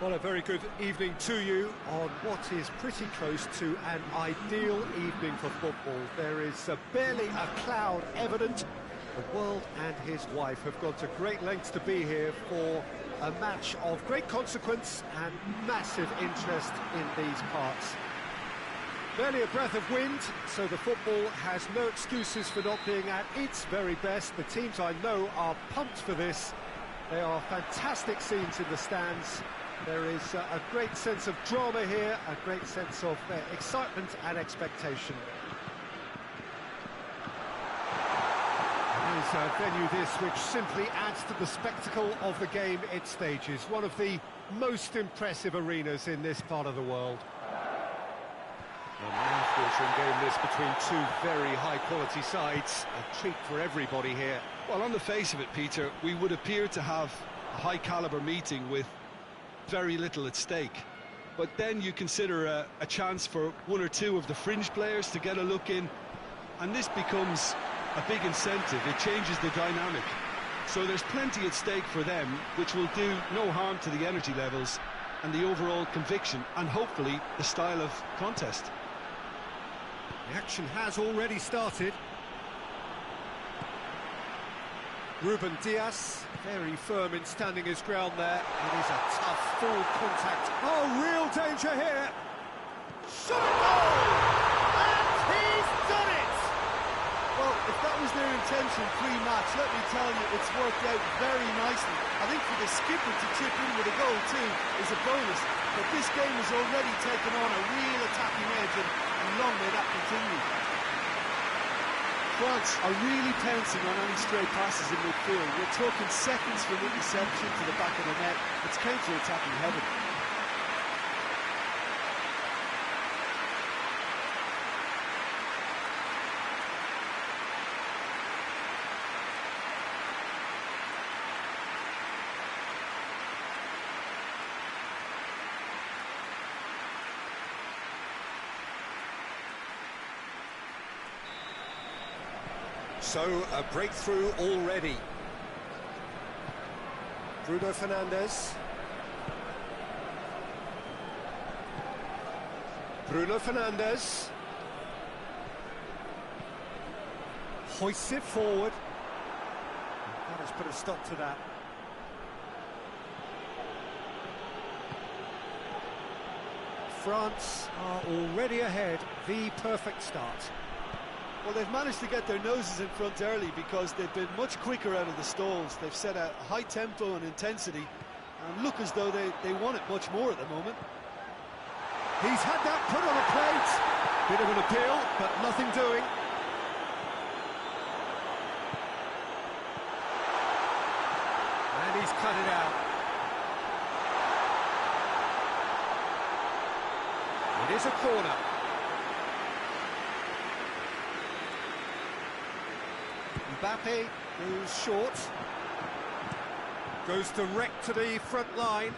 Well, a very good evening to you on what is pretty close to an ideal evening for football. There is barely a cloud evident. The world and his wife have gone to great lengths to be here for a match of great consequence and massive interest in these parts. Barely a breath of wind, so the football has no excuses for not being at its very best. The teams I know are pumped for this. There are fantastic scenes in the stands. There is a great sense of drama here, a great sense of excitement and expectation. It is a venue this which simply adds to the spectacle of the game it stages. One of the most impressive arenas in this part of the world. A mouth-watering game this between two very high-quality sides. A treat for everybody here. Well, on the face of it, Peter, we would appear to have a high-caliber meeting with very little at stake. But then you consider a chance for one or two of the fringe players to get a look in, and this becomes a big incentive. It changes the dynamic. So there's plenty at stake for them, which will do no harm to the energy levels and the overall conviction, and hopefully the style of contest. The action has already started. Ruben Dias, very firm in standing his ground there. It is a tough, full contact. Oh, real danger here. Shot a goal! And he's done it! Well, if that was their intention pre-match, let me tell you, it's worked out very nicely. I think for the skipper to chip in with a goal too is a bonus. But this game has already taken on a real attacking edge, and long may that continue. France are really pouncing on any stray passes in midfield. We're talking seconds from interception to the back of the net. It's counter-attacking heaven. So, a breakthrough already. Bruno Fernandes. Bruno Fernandes. Hoists it forward. That has put a stop to that. France are already ahead. The perfect start. Well, they've managed to get their noses in front early because they've been much quicker out of the stalls. They've set a high tempo and intensity and look as though they want it much more at the moment. He's had that put on a plate. Bit of an appeal, but nothing doing. And he's cut it out. It is a corner. Mbappe goes short, goes direct to the front line.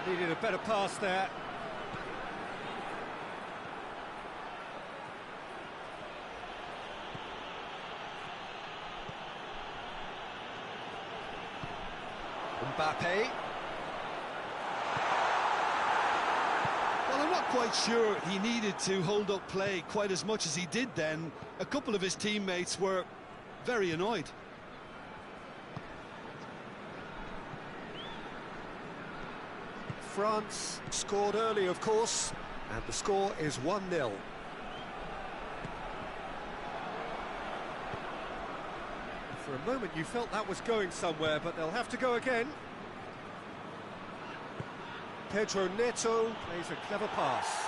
Needed a better pass there. Mbappe. Well, I'm not quite sure he needed to hold up play quite as much as he did then. A couple of his teammates were very annoyed. France scored early, of course, and the score is 1-0. For a moment you felt that was going somewhere, but they'll have to go again. Pedro Neto plays a clever pass.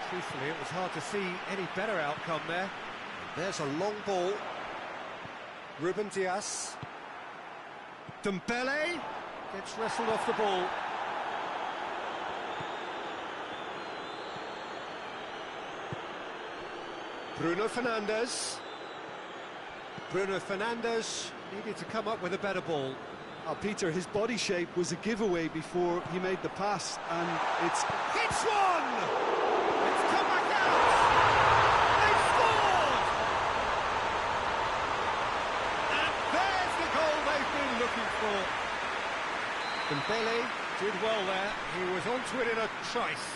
Truthfully, it was hard to see any better outcome there. There's a long ball. Ruben Dias. Dembele gets wrestled off the ball. Bruno Fernandes. Bruno Fernandes needed to come up with a better ball. Peter, his body shape was a giveaway before he made the pass, and it's... Hits one! It's come back out! They've scored! And there's the goal they've been looking for. Dembele did well there. He was onto it in a trice.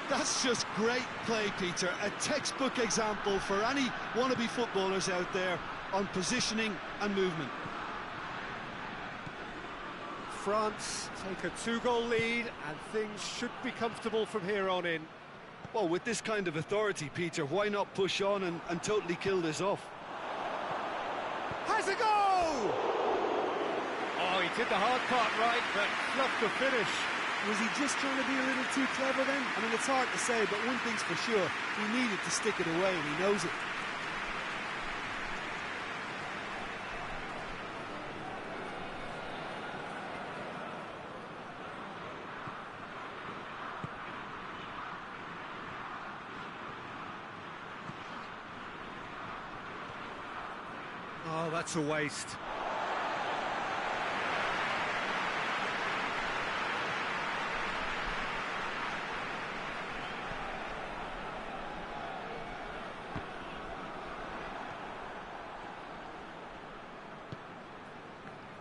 That's just great play, Peter. A textbook example for any wannabe footballers out there on positioning and movement. France take a 2-goal lead, and things should be comfortable from here on in. Well, with this kind of authority, Peter, why not push on and totally kill this off? Has a go! Oh, he did the hard part right, but fluffed the finish. Was he just trying to be a little too clever then? I mean, it's hard to say, but one thing's for sure, he needed to stick it away, and he knows it. Oh, that's a waste.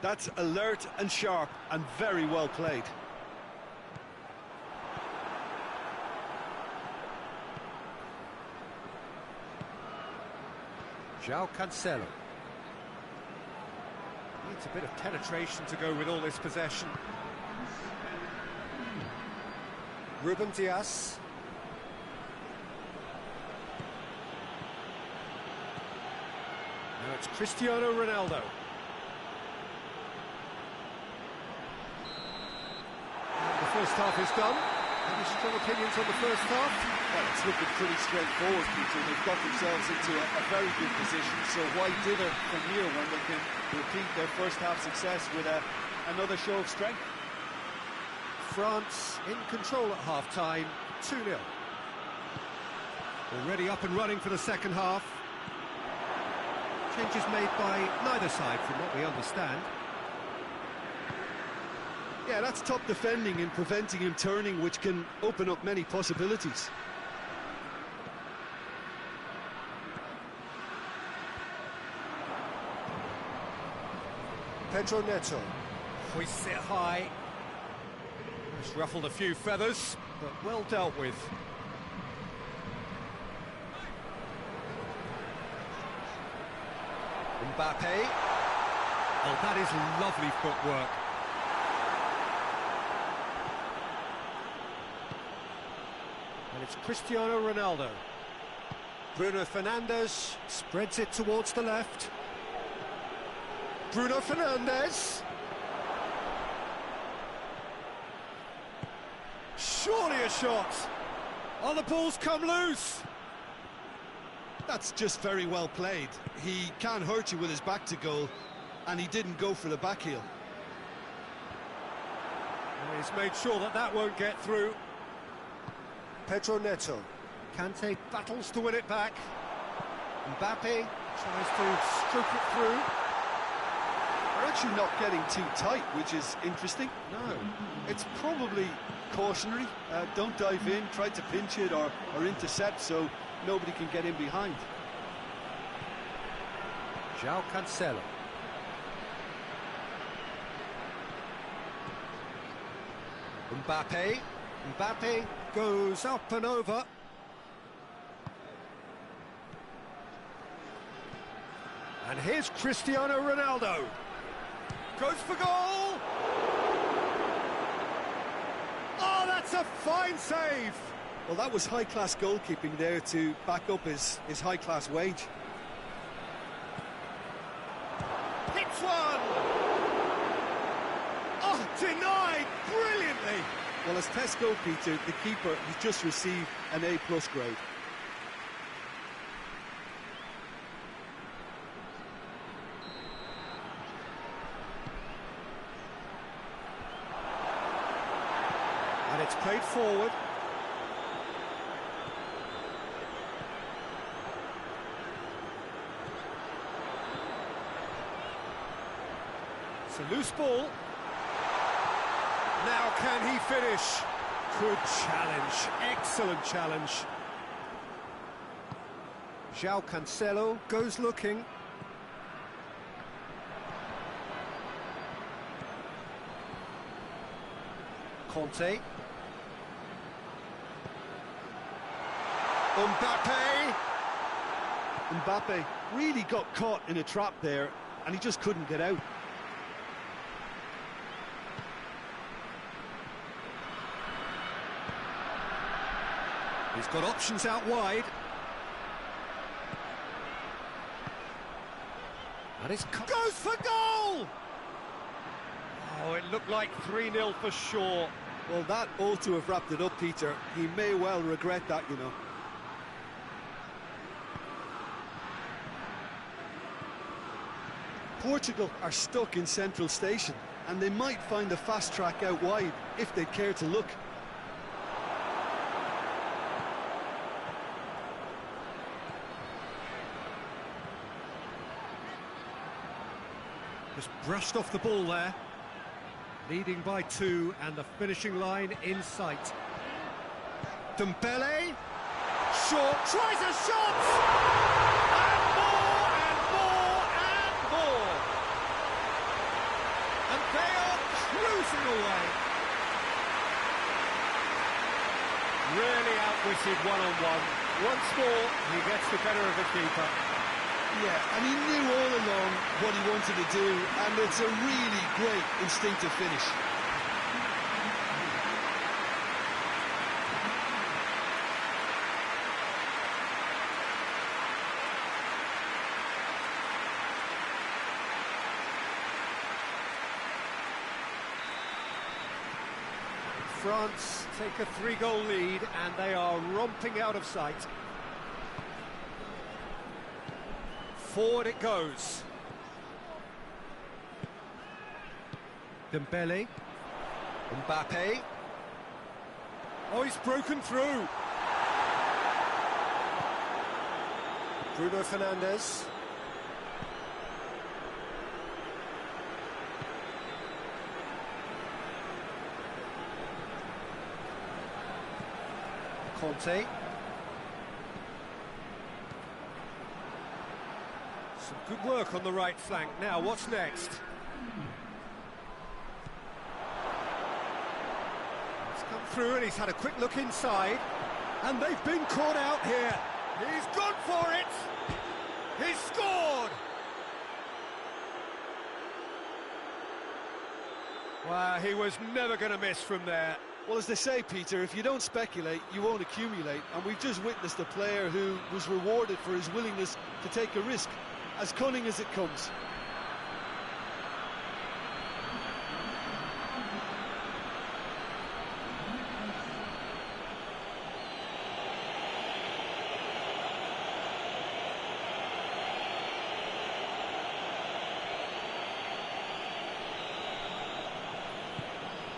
That's alert and sharp and very well played. João Cancelo. Needs a bit of penetration to go with all this possession. Ruben Dias. Now it's Cristiano Ronaldo. And the first half is done. Any strong opinions on the first half? Well, it's looking pretty straightforward, Peter. They've got themselves into a very good position, so why dither from here when they can repeat their first half success with another show of strength? France in control at half-time, 2-0. Already up and running for the second half. Changes made by neither side, from what we understand. Yeah, that's top defending and preventing him turning, which can open up many possibilities. Pedro Neto hoists it high. Just ruffled a few feathers, but well dealt with. Mbappe. Oh, that is lovely footwork. And it's Cristiano Ronaldo. Bruno Fernandes spreads it towards the left. Bruno Fernandes. Surely a shot. Oh, the ball's come loose. That's just very well played. He can't hurt you with his back to goal, and he didn't go for the back heel. He's made sure that that won't get through. Pedro Neto. Kante battles to win it back. Mbappe tries to stroke it through. They're actually not getting too tight, which is interesting. No. It's probably cautionary. Don't dive in, try to pinch it or intercept so nobody can get in behind. João Cancelo. Mbappe. Mbappe goes up and over. And here's Cristiano Ronaldo. Goes for goal. Oh, that's a fine save. Well, that was high-class goalkeeping there to back up his high-class wage. Hits one. Oh, denied brilliantly. Well, as test goalkeeper, the keeper has just received an A+ grade. And it's played forward. It's a loose ball. Now can he finish? Good challenge, excellent challenge. João Cancelo goes looking. Conte. Mbappe really got caught in a trap there, and he just couldn't get out. He's got options out wide. And it's goes for goal! Oh, it looked like 3-0 for sure. Well, that ought to have wrapped it up, Peter. He may well regret that, you know. Portugal are stuck in Central Station, and they might find a fast track out wide if they care to look. Just brushed off the ball there. Leading by 2 and the finishing line in sight. Dembele. Short. Tries a shot! And more and more and more. And they are cruising away. Really outwitted one-on-one. Once more, he gets the better of the keeper. Yeah, and he knew all along what he wanted to do, and it's a really great instinctive finish. France take a 3-goal lead, and they are romping out of sight. Forward it goes. Dembele. Mbappe. Oh, he's broken through. Bruno Fernandes. Conte. Some good work on the right flank. Now, what's next? He's come through and he's had a quick look inside. And they've been caught out here. He's gone for it! He's scored! Wow, he was never going to miss from there. Well, as they say, Peter, if you don't speculate, you won't accumulate. And we've just witnessed a player who was rewarded for his willingness to take a risk, as cunning as it comes.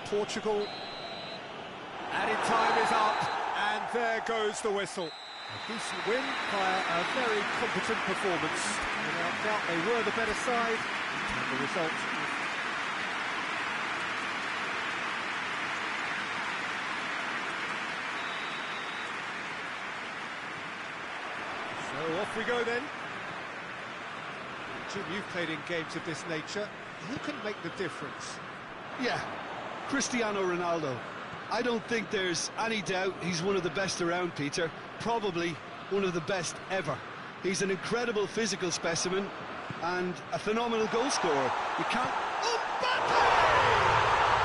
Portugal. Added time is up, and there goes the whistle. A decent win by a very competent performance. Without doubt, they were the better side, and the result. So off we go then. Jim, you've played in games of this nature. Who can make the difference? Yeah, Cristiano Ronaldo. I don't think there's any doubt he's one of the best around, Peter. Probably one of the best ever. He's an incredible physical specimen and a phenomenal goal scorer. You can't... Mbappe!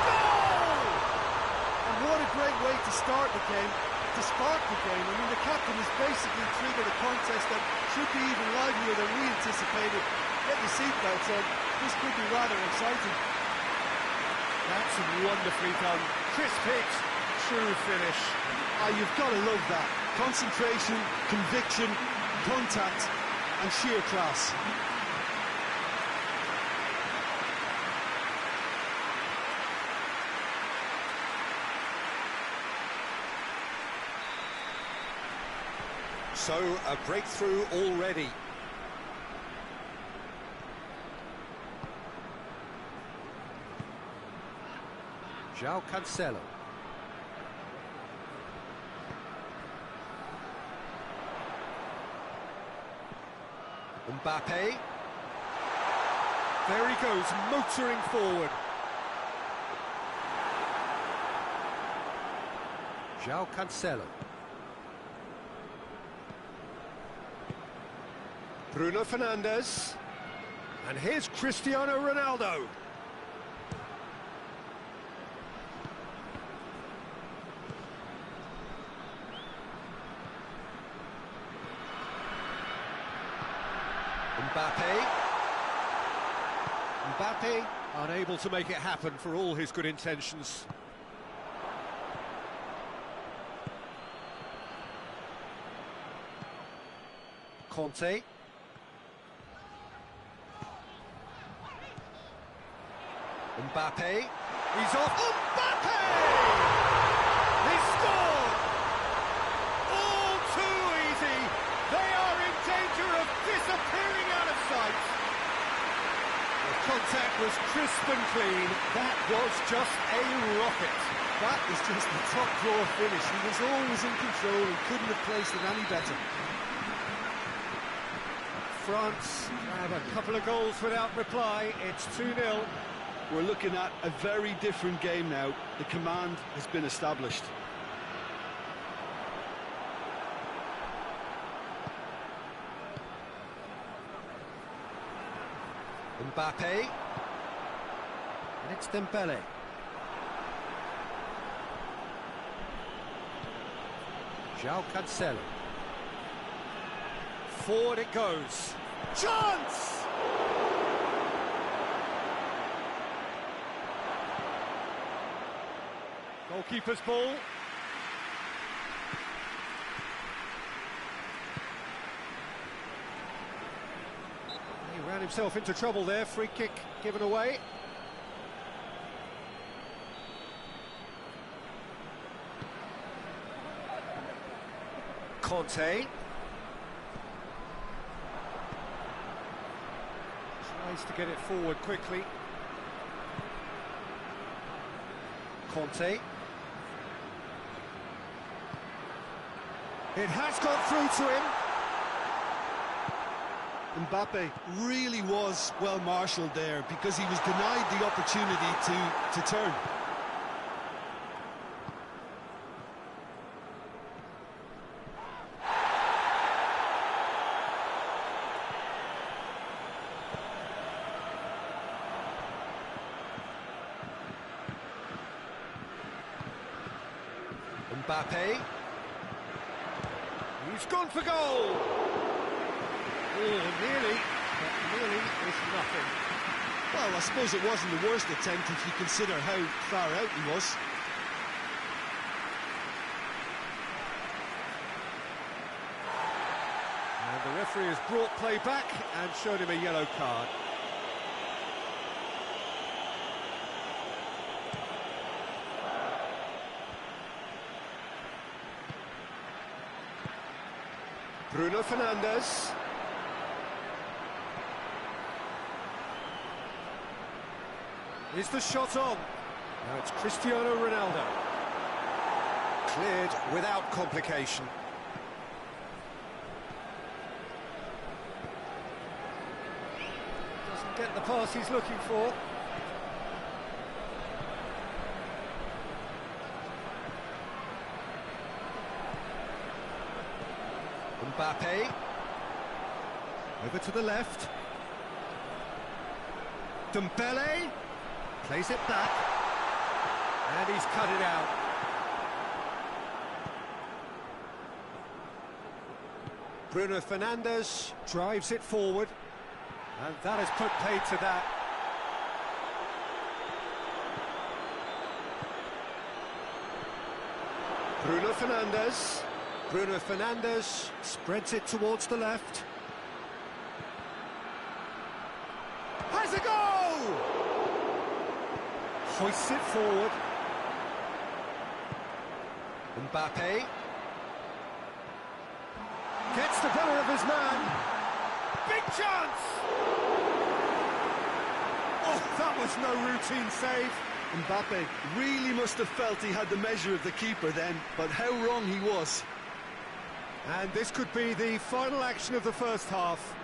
Goal! And what a great way to start the game, to spark the game. I mean, the captain has basically triggered a contest that should be even livelier than we anticipated. Get your seatbelts on. This could be rather exciting. That's wonderfully done. Crisp hit, true finish. Ah, you've got to love that. Concentration, conviction, contact, and sheer class. So, a breakthrough already. João Cancelo. Mbappe. There he goes, motoring forward. João Cancelo. Bruno Fernandes. And here's Cristiano Ronaldo. Mbappe unable to make it happen for all his good intentions. Conte. Mbappe. He's off. Mbappe! He scored! All too easy. They are in danger of disappearing out of sight. The contact was crisp and clean. That was just a rocket. That is just the top drawer finish. He was always in control and couldn't have placed it any better. France have a couple of goals without reply. It's 2-0. We're looking at a very different game now. The command has been established. Mbappe. And it's Dembele. João Cancelo. Forward it goes. Chance! Goalkeeper's ball. He ran himself into trouble there. Free kick given away. Conte. Tries to get it forward quickly. Conte. It has got through to him. Mbappe really was well marshalled there because he was denied the opportunity to turn. Mbappe. He's gone for goal. Oh, nearly, but nearly is nothing. Well, I suppose it wasn't the worst attempt if you consider how far out he was. And the referee has brought play back and showed him a yellow card. Bruno Fernandes. Is the shot on? Now it's Cristiano Ronaldo. Cleared without complication. Doesn't get the pass he's looking for. Mbappe. Over to the left. Dembele. Plays it back. And he's cut it out. Bruno Fernandes drives it forward. And that has put paid to that. Bruno Fernandes. Bruno Fernandes spreads it towards the left. Has a goal! Hoists it forward. Mbappe. Gets the better of his man. Big chance! Oh, that was no routine save. Mbappe really must have felt he had the measure of the keeper then, but how wrong he was. And this could be the final action of the first half.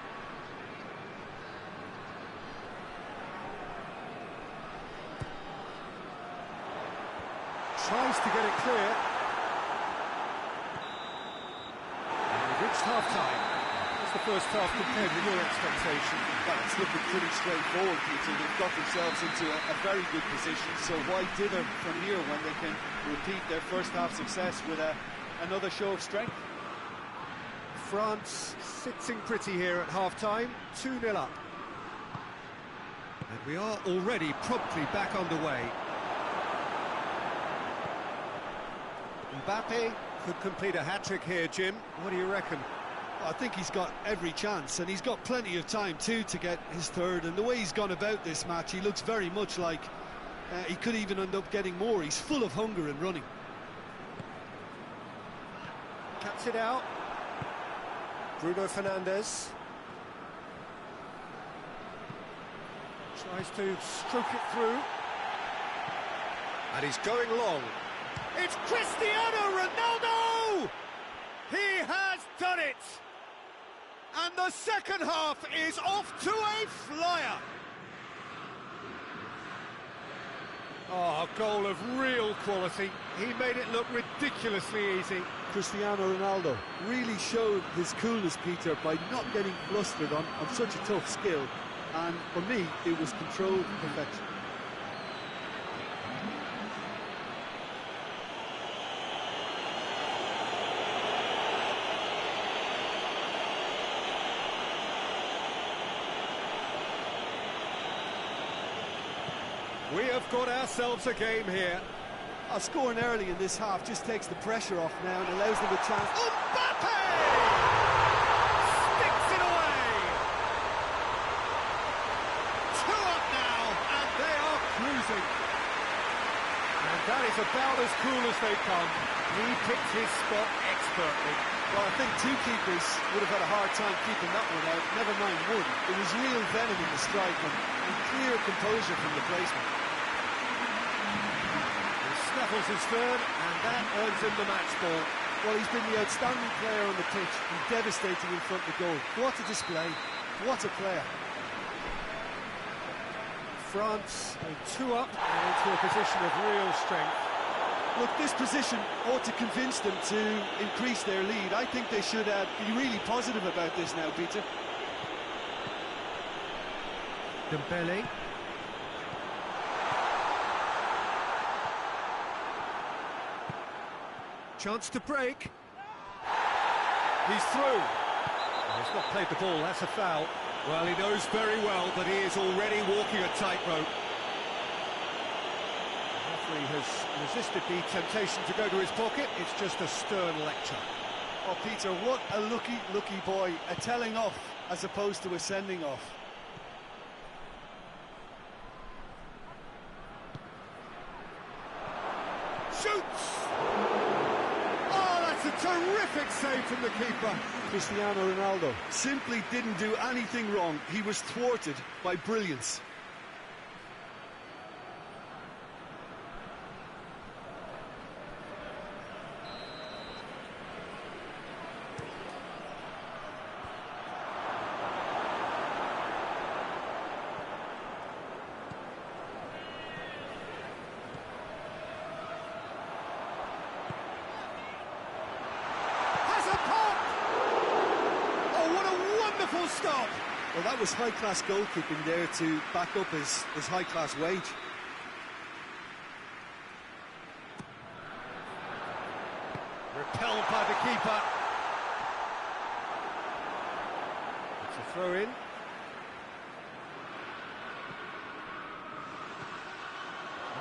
Tries to get it clear. And we've reached half-time. What's the first half compared with your expectation? Well, it's looking pretty straightforward, Peter. They've got themselves into a very good position, so why dither from here when they can repeat their first half success with another show of strength? France sitting pretty here at half-time, 2-0 up. And we are already promptly back underway. Mbappe could complete a hat-trick here, Jim. What do you reckon? I think he's got every chance, and he's got plenty of time too to get his third. And the way he's gone about this match, he looks very much like he could even end up getting more. He's full of hunger and running. Cuts it out. Bruno Fernandes. Tries to stroke it through. And he's going long. It's Cristiano Ronaldo! He has done it! And the second half is off to a flyer! Oh, a goal of real quality. He made it look ridiculously easy. Cristiano Ronaldo really showed his coolness, Peter, by not getting flustered on such a tough skill. And for me, it was controlled perfection. We have got ourselves a game here. Scoring early in this half just takes the pressure off now and allows them a chance. Mbappe! Sticks it away! 2 up now, and they are cruising. And that is about as cool as they come. He picked his spot expertly. Well, I think two keepers would have had a hard time keeping that one out, never mind one. It was real venom in the strike and clear composure from the placement. Snaffles his third, and that earns him the match ball. Well, he's been the outstanding player on the pitch and devastating in front of the goal. What a display, what a player. France 2 up and into a position of real strength. Look, this position ought to convince them to increase their lead. I think they should be really positive about this now, Peter. Dembele. Chance to break. He's through. He's not played the ball, that's a foul. Well, he knows very well that he is already walking a tightrope. The referee has resisted the temptation to go to his pocket. It's just a stern lecture. Oh, Peter, what a lucky boy. A telling off as opposed to a sending off. Shoots! A terrific save from the keeper. Cristiano Ronaldo simply didn't do anything wrong. He was thwarted by brilliance. Stop. Well, that was high-class goalkeeping there to back up his high-class wage. Repelled by the keeper. It's a throw-in.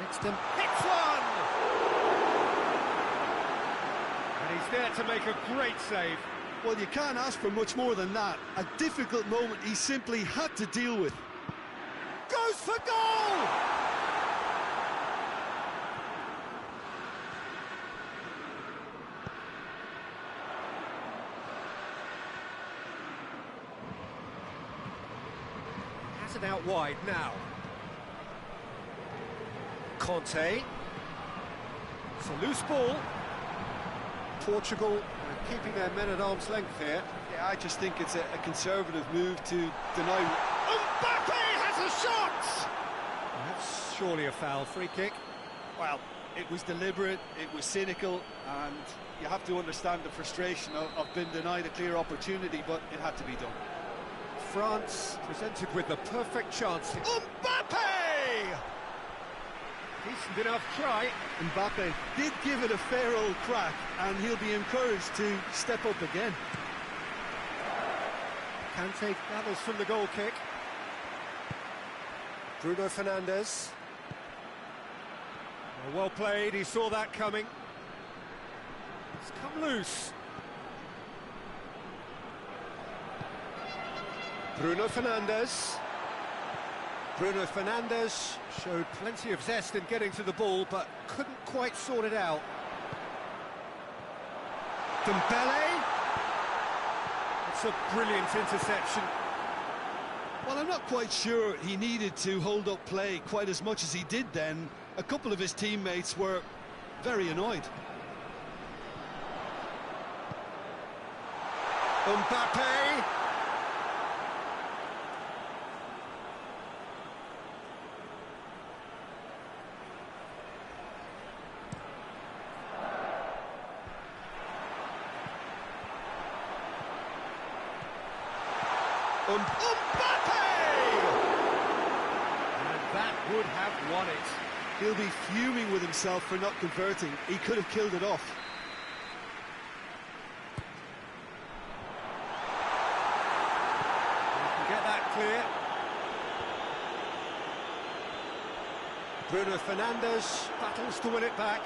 Next him hits one! And he's there to make a great save. Well, you can't ask for much more than that. A difficult moment he simply had to deal with. Goes for goal! Has it out wide now. Conte. It's a loose ball. Portugal keeping their men at arm's length here. Yeah, I just think it's a conservative move to deny. Mbappe has a shot! That's surely a foul. Free kick. Well, it was deliberate, it was cynical, and you have to understand the frustration of being denied a clear opportunity, but it had to be done. France presented with the perfect chance. Mbappe! Decent enough try. Mbappe did give it a fair old crack, and he'll be encouraged to step up again. Kante gathers from the goal kick. Bruno Fernandes. Well played, he saw that coming. It's come loose. Bruno Fernandes. Bruno Fernandes showed plenty of zest in getting to the ball, but couldn't quite sort it out. Dembele. It's a brilliant interception. Well, I'm not quite sure he needed to hold up play quite as much as he did then. A couple of his teammates were very annoyed. Mbappe. Mbappe! And that would have won it. He'll be fuming with himself for not converting. He could have killed it off. You can get that clear. Bruno Fernandes battles to win it back.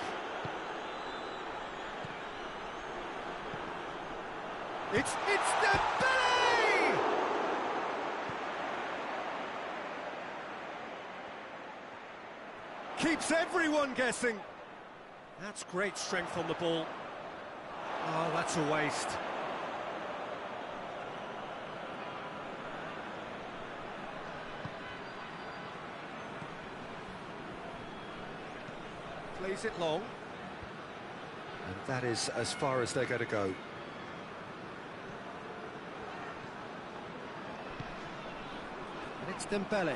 It's Dembele! Keeps everyone guessing. That's great strength on the ball. Oh, that's a waste. Plays it long. And that is as far as they're going to go. And it's Dembele.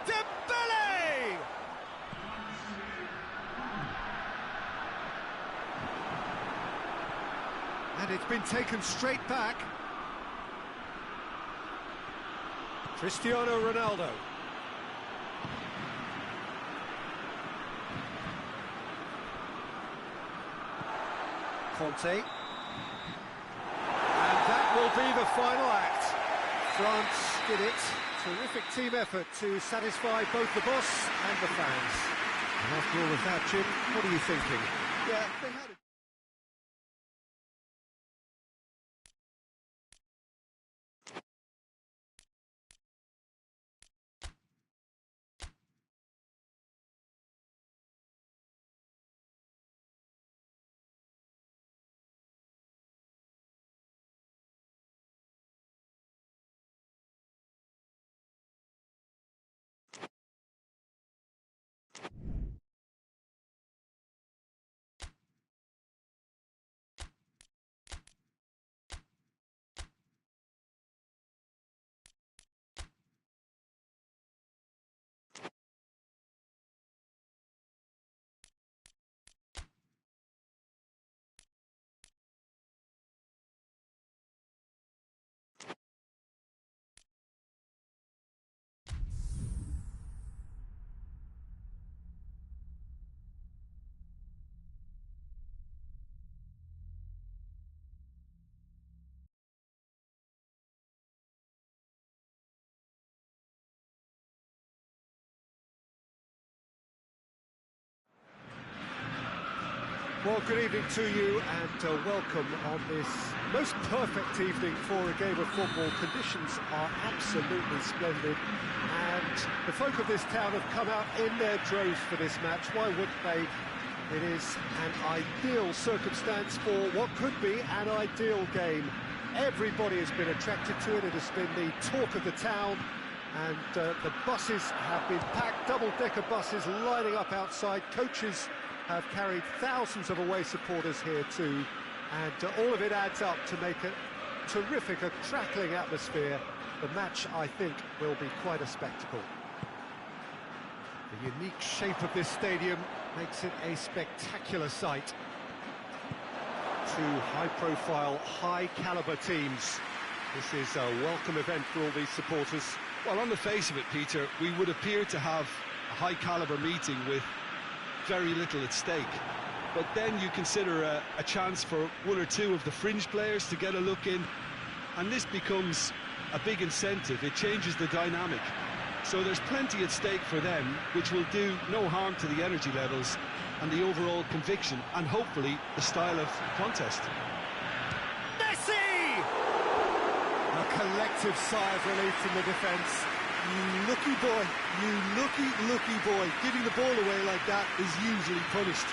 Dembele! And it's been taken straight back. Cristiano Ronaldo. Conte. And that will be the final act. France did it. Terrific team effort to satisfy both the boss and the fans. And after all of that, Jim, what are you thinking? Yeah, they had it. Well, good evening to you and welcome on this most perfect evening for a game of football. Conditions are absolutely splendid and the folk of this town have come out in their droves for this match. Why wouldn't they? It is an ideal circumstance for what could be an ideal game. Everybody has been attracted to it. It has been the talk of the town. And the buses have been packed, double-decker buses lining up outside. Coaches have carried thousands of away supporters here too, and all of it adds up to make a terrific, a crackling atmosphere. The match, I think, will be quite a spectacle. The unique shape of this stadium makes it a spectacular sight. Two high-profile, high-caliber teams. This is a welcome event for all these supporters. Well, on the face of it, Peter, we would appear to have a high-caliber meeting with very little at stake. But then you consider a chance for one or two of the fringe players to get a look in, and this becomes a big incentive. It changes the dynamic. So there's plenty at stake for them, which will do no harm to the energy levels and the overall conviction, and hopefully the style of contest. Messi! A collective sigh of relief from the defence. You lucky boy, you lucky boy. Giving the ball away like that is usually punished.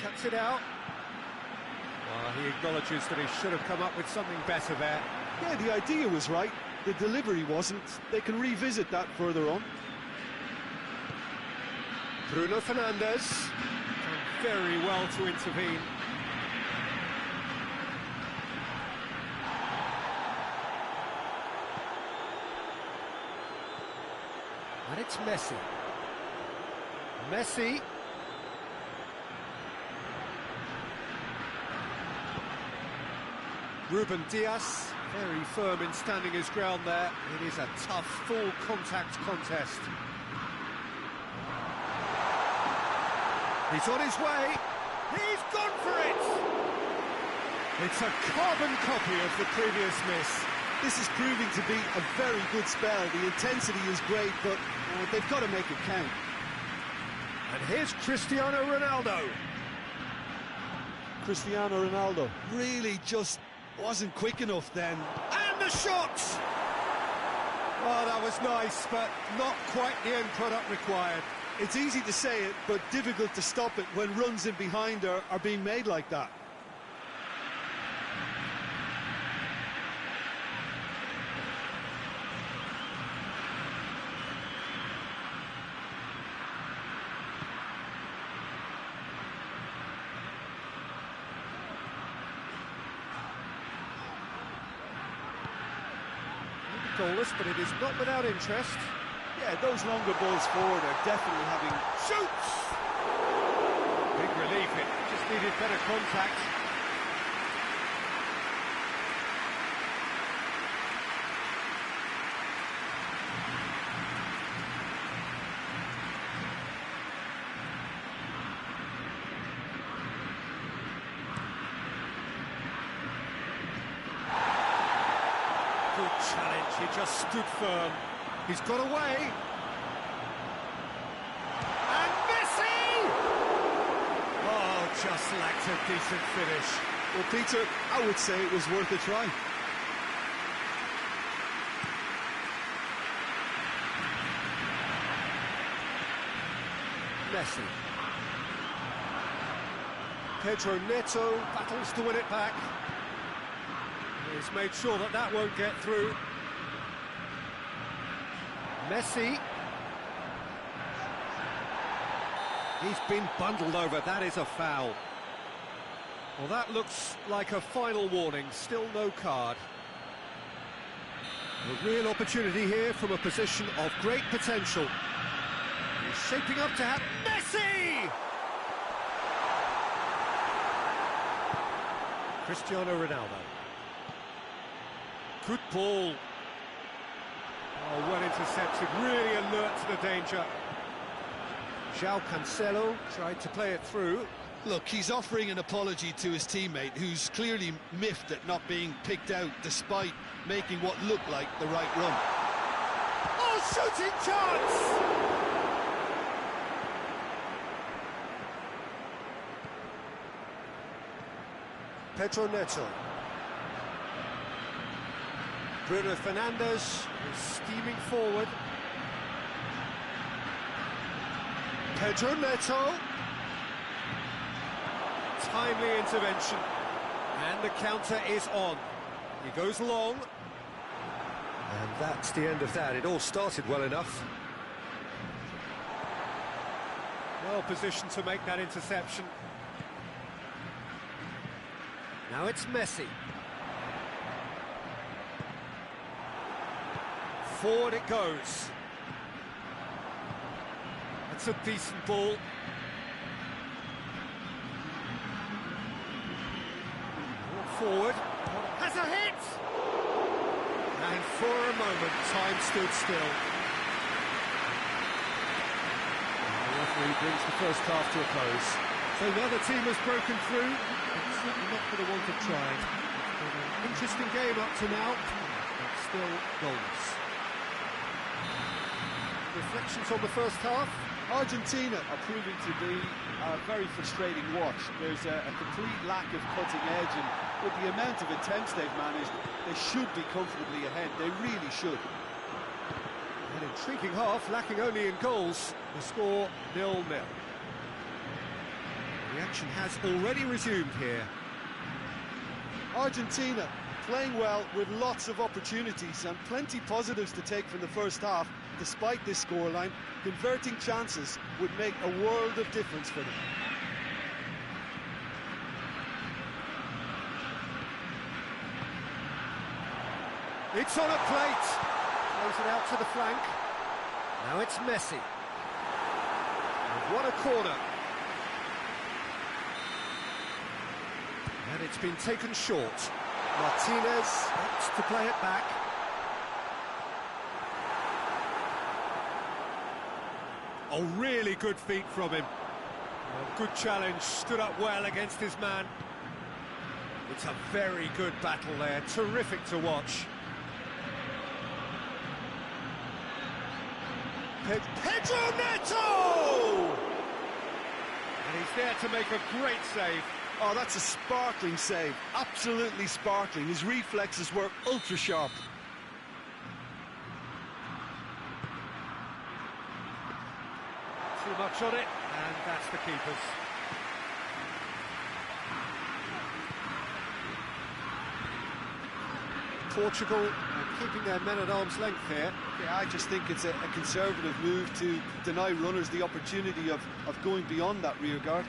Cuts it out. He acknowledges that he should have come up with something better there. Yeah, the idea was right. The delivery wasn't. They can revisit that further on. Bruno Fernandes. Done very well to intervene. And it's Messi. Messi. Ruben Dias, very firm in standing his ground there. It is a tough, full contact contest. He's on his way. He's gone for it! It's a carbon copy of the previous miss. This is proving to be a very good spell. The intensity is great, but they've got to make it count. And here's Cristiano Ronaldo. Cristiano Ronaldo Really just wasn't quick enough then. And the shot! Oh, that was nice, but not quite the end product required. It's easy to say it, but difficult to stop it when runs in behind are being made like that. Goalless, but it is not without interest. Yeah, those longer balls forward are definitely having... Shoots! Big relief, it just needed better contact. Good challenge, he just stood firm. He's got away. And Messi! Oh, just lacked a decent finish. Well, Peter, I would say it was worth a try. Messi. Pedro Neto battles to win it back. He's made sure that that won't get through. Messi. He's been bundled over, that is a foul. Well, that looks like a final warning, still no card. A real opportunity here from a position of great potential. He's shaping up to have Messi! Cristiano Ronaldo. Good ball. Oh, well intercepted, really alert to the danger. João Cancelo tried to play it through. Look, he's offering an apology to his teammate, who's clearly miffed at not being picked out despite making what looked like the right run. Oh, shooting chance! Pedro Neto. Bruno Fernandes is steaming forward. Pedro Neto. Timely intervention. And the counter is on. He goes long. And that's the end of that. It all started well enough. Well positioned to make that interception. Now it's Messi. Forward it goes. That's a decent ball. Forward. Has a hit! And for a moment, time stood still. The referee brings the first half to a close. So now the team has broken through. It's certainly not for the want of trying. It's been an interesting game up to now, but still goals. Reflections on the first half? Argentina are proving to be a very frustrating watch. There's a complete lack of cutting edge, and with the amount of attempts they've managed, they should be comfortably ahead. They really should. An intriguing half, lacking only in goals. The score 0-0. The action has already resumed here. Argentina playing well with lots of opportunities and plenty positives to take from the first half. Despite this scoreline, converting chances would make a world of difference for them. It's on a plate. Throws it out to the flank. Now it's Messi. And what a corner. And it's been taken short. Martinez wants to play it back. Oh, really good feet from him. Good challenge, stood up well against his man. It's a very good battle there, terrific to watch. Pedro Neto! And he's there to make a great save. Oh, that's a sparkling save, absolutely sparkling. His reflexes were ultra sharp. Too much on it, and that's the keeper's. Portugal keeping their men at arm's length here. Yeah, I just think it's a conservative move to deny runners the opportunity of going beyond that rear guard.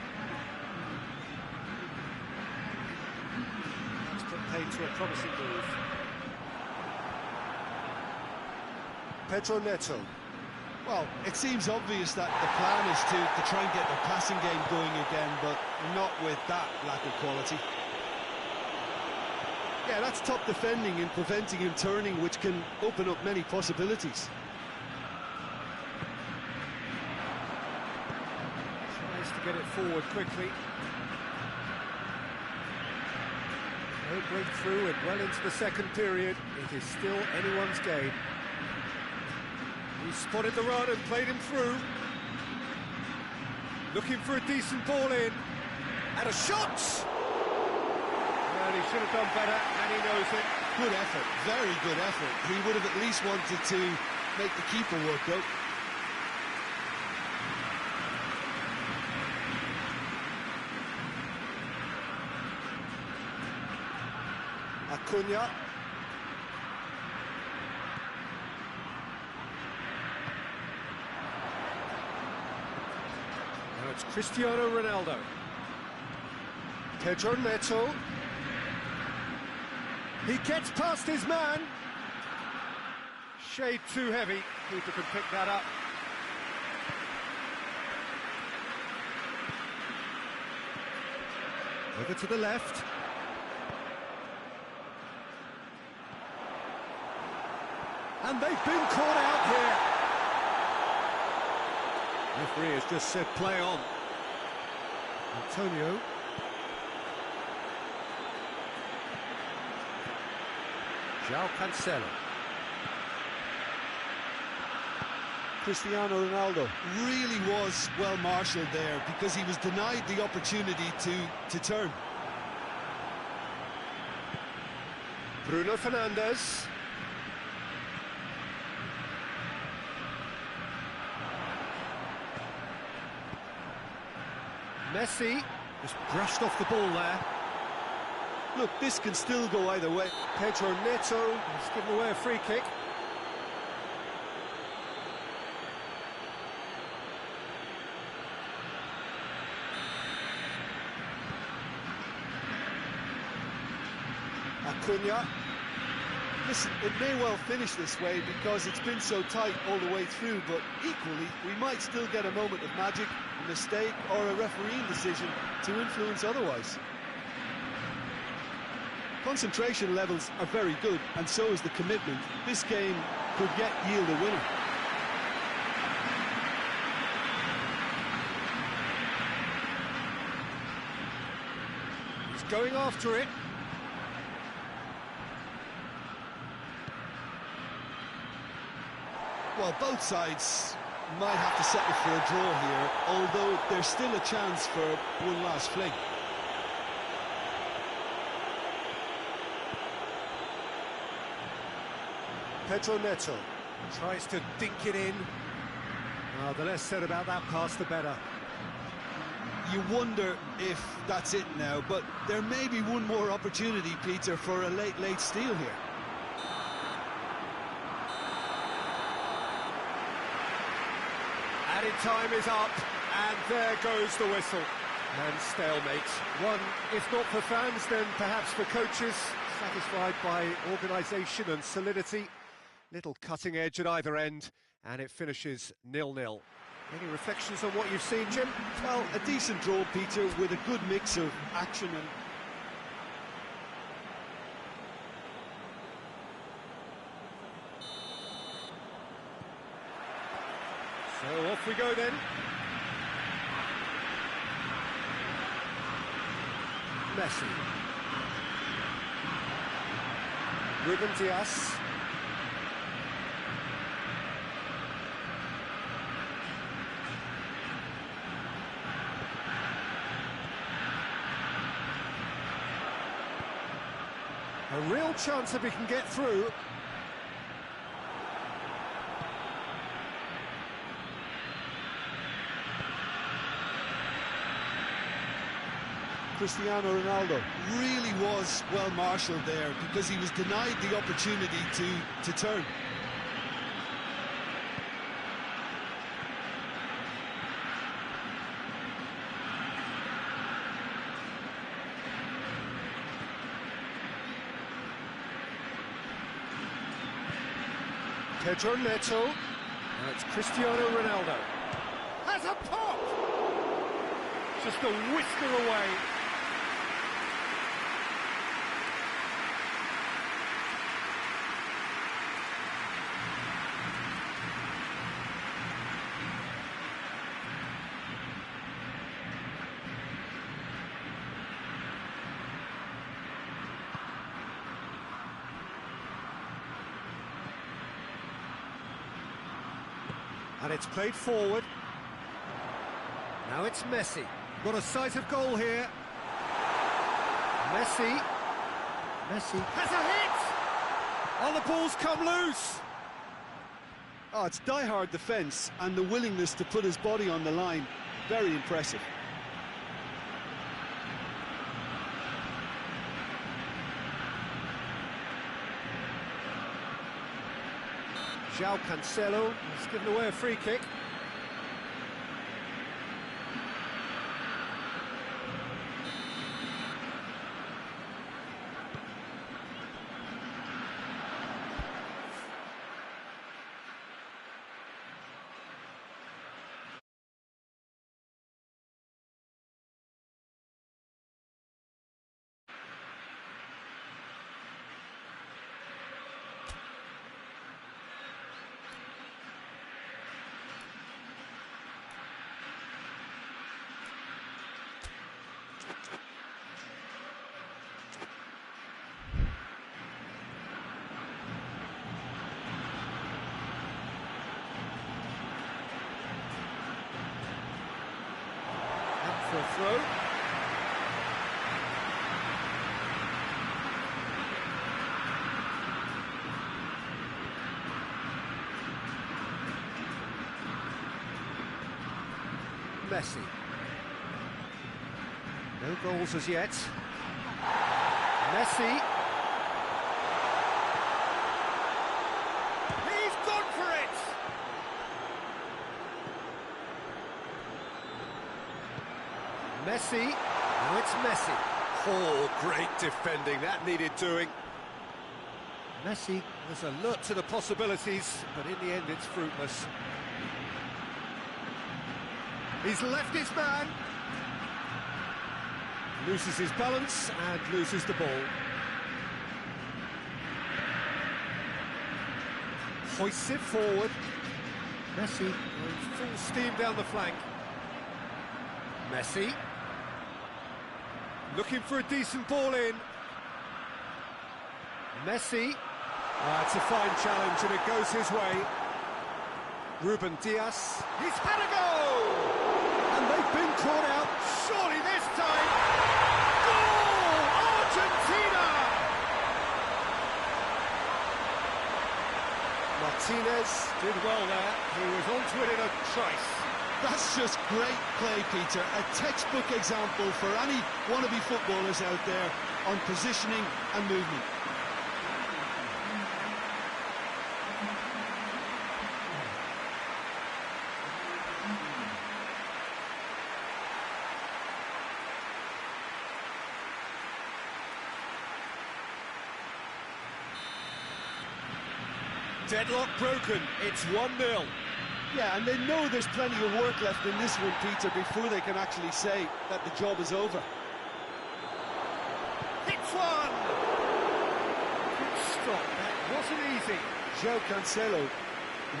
That's put paid to a promising move. Pedro Neto. Well, it seems obvious that the plan is to try and get the passing game going again, but not with that lack of quality. Yeah, that's top defending and preventing him turning, which can open up many possibilities. Tries to get it forward quickly. No breakthrough and well into the second period. It is still anyone's game. He spotted the run and played him through. Looking for a decent ball in. And a shot! Well, he should have done better, and he knows it. Good effort, very good effort. He would have at least wanted to make the keeper work out. Acuna. Now it's Cristiano Ronaldo. Pedro Neto. He gets past his man. Shade too heavy. Keeper can pick that up. Over to the left. And they've been caught out here. Referee has just said play on. Antonio. João Cancelo. Cristiano Ronaldo really was well marshalled there because he was denied the opportunity to turn. Bruno Fernandes. Messi just brushed off the ball there. Look, this can still go either way. Pedro Neto has given away a free kick. Acuna. Listen, it may well finish this way because it's been so tight all the way through, but equally, we might still get a moment of magic, a mistake, or a refereeing decision to influence otherwise. Concentration levels are very good, and so is the commitment. This game could yet yield a winner. He's going after it. Well, both sides might have to settle for a draw here, although there's still a chance for one last fling. Pedro Neto tries to dink it in. The less said about that pass, the better. You wonder if that's it now, but there may be one more opportunity, Peter, for a late steal here. Added time is up, and there goes the whistle. And stalemate. One, if not for fans, then perhaps for coaches, satisfied by organisation and solidity. Little cutting edge at either end, and it finishes 0-0. Any reflections on what you've seen, Jim? Well, a decent draw, Peter, with a good mix of action and... So off we go then. Messi. Ruben Dias. A real chance if he can get through. Cristiano Ronaldo really was well marshalled there because he was denied the opportunity to turn. Pedro Neto. Now it's Cristiano Ronaldo. Has a pop! Just a whisker away. And it's played forward. Now it's Messi. Got a sight of goal here. Messi. Messi has a hit! Oh, the ball's come loose! Oh, it's die-hard defence and the willingness to put his body on the line. Very impressive. João Cancelo has given away a free kick. For a throw. Messi. No goals as yet. Messi. He's gone for it! Messi. Now it's Messi. Oh, great defending. That needed doing. Messi was alert to the possibilities, but in the end it's fruitless. He's left his man. Loses his balance and loses the ball. Hoists it forward. Messi going full steam down the flank. Messi. Looking for a decent ball in. Messi. It's a fine challenge and it goes his way. Ruben Diaz. He's had a go! And they've been caught out. Surely this time. Goal! Argentina! Martinez did well there. He was onto it in a trice. That's just great play, Peter. A textbook example for any wannabe footballers out there on positioning and movement. Deadlock broken. It's 1-0. Yeah, and they know there's plenty of work left in this one, Peter, before they can actually say that the job is over. Hits one! Good stop. That wasn't easy. João Cancelo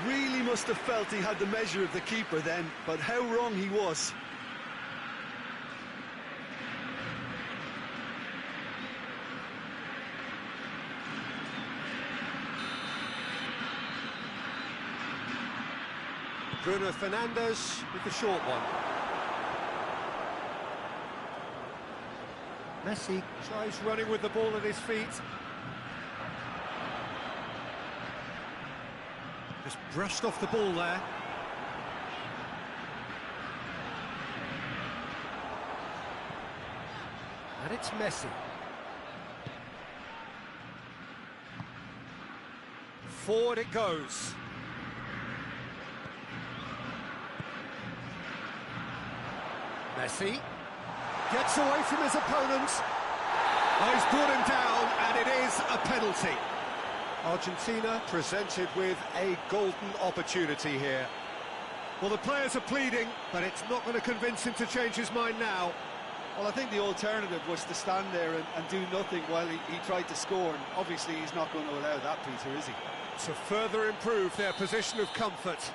really must have felt he had the measure of the keeper then, but how wrong he was. Bruno Fernandes with the short one. Messi tries running with the ball at his feet. Just brushed off the ball there. And it's Messi. Forward it goes. Messi gets away from his opponent. Oh, he's brought him down, and it is a penalty. Argentina presented with a golden opportunity here. Well, the players are pleading, but it's not going to convince him to change his mind now. Well, I think the alternative was to stand there and do nothing while he tried to score, and obviously he's not going to allow that, Peter, is he? To further improve their position of comfort.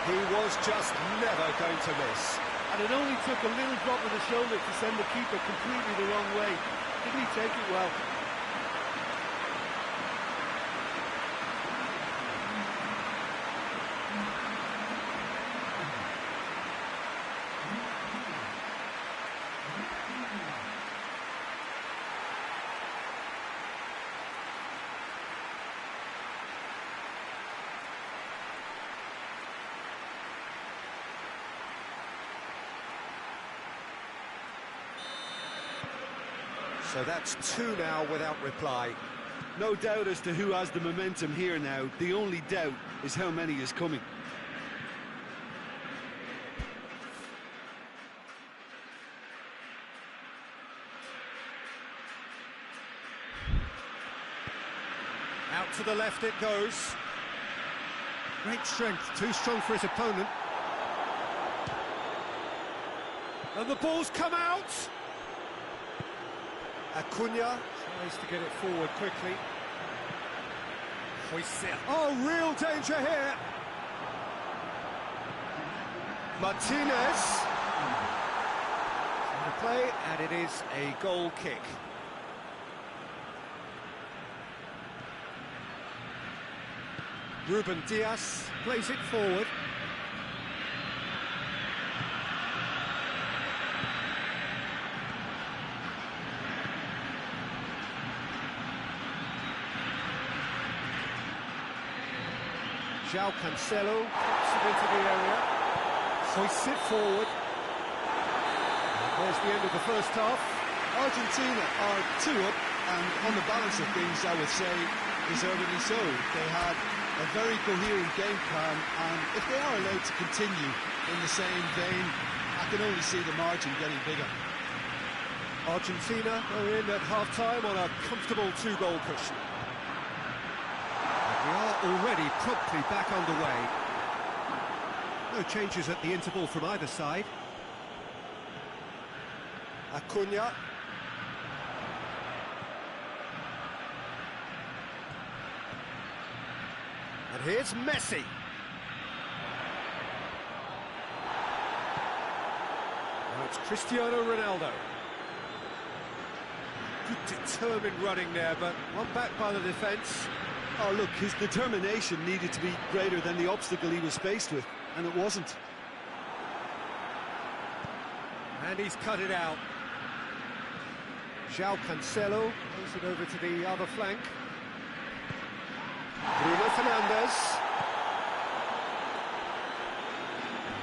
He was just never going to miss. And it only took a little drop of the shoulder to send the keeper completely the wrong way. Didn't he take it well? So that's two now without reply. No doubt as to who has the momentum here now. The only doubt is how many is coming. Out to the left it goes. Great strength, too strong for his opponent. And the ball's come out. Acuna tries to get it forward quickly. Oh, real danger here. Martinez. On the play, and it is a goal kick. Ruben Diaz plays it forward. João Cancelo puts it into the area, hoists it forward. And there's the end of the first half. Argentina are 2 up, and on the balance of things, I would say, deservedly so. They had a very coherent game plan, and if they are allowed to continue in the same vein, I can only see the margin getting bigger. Argentina are in at half-time on a comfortable 2-goal cushion. We are already promptly back underway. No changes at the interval from either side. Acuna. And here's Messi. Now it's Cristiano Ronaldo. Good determined running there, but one back by the defence. Oh, look, his determination needed to be greater than the obstacle he was faced with, and it wasn't. And he's cut it out. João Cancelo moves it over to the other flank. Bruno Fernandes.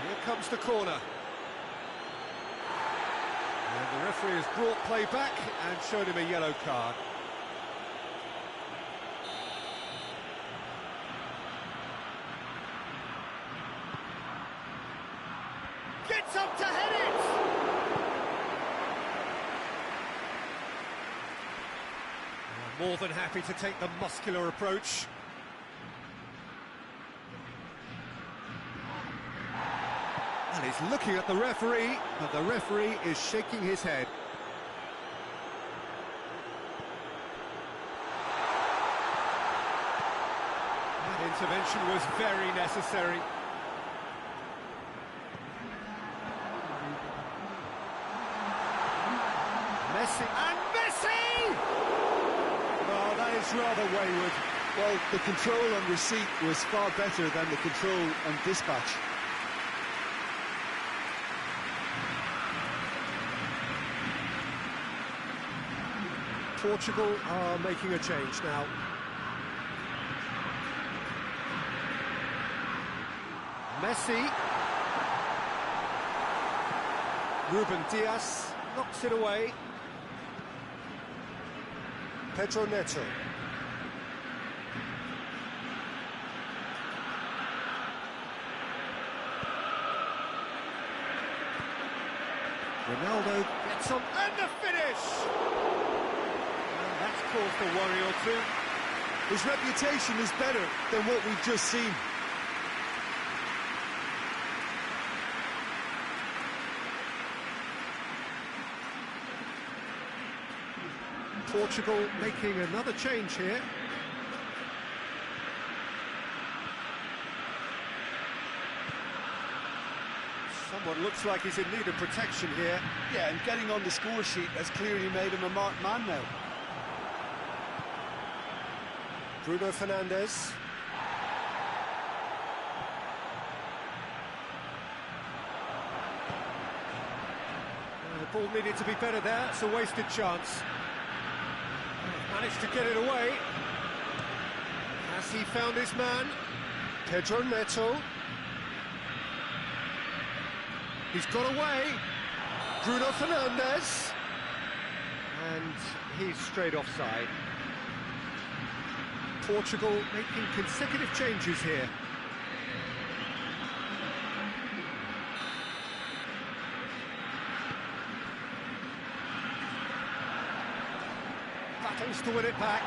Here comes the corner. And the referee has brought play back and showed him a yellow card. Gets up to head it! More than happy to take the muscular approach. And he's looking at the referee, but the referee is shaking his head. That intervention was very necessary. Messi, and Messi! Oh, that is rather wayward. Well, the control on receipt was far better than the control on dispatch. Portugal are making a change now. Messi. Ruben Diaz knocks it away. Pedro Neto. Ronaldo gets on, and the finish! And that's caused a worry or two. His reputation is better than what we've just seen. Portugal making another change here. Someone looks like he's in need of protection here. Yeah, and getting on the score sheet has clearly made him a marked man now. Bruno Fernandes. The ball needed to be better there, it's a wasted chance. Managed to get it away. Has he found his man? Pedro Neto. He's got away. Bruno Fernandes. And he's straight offside. Portugal making consecutive changes here. Battles to win it back.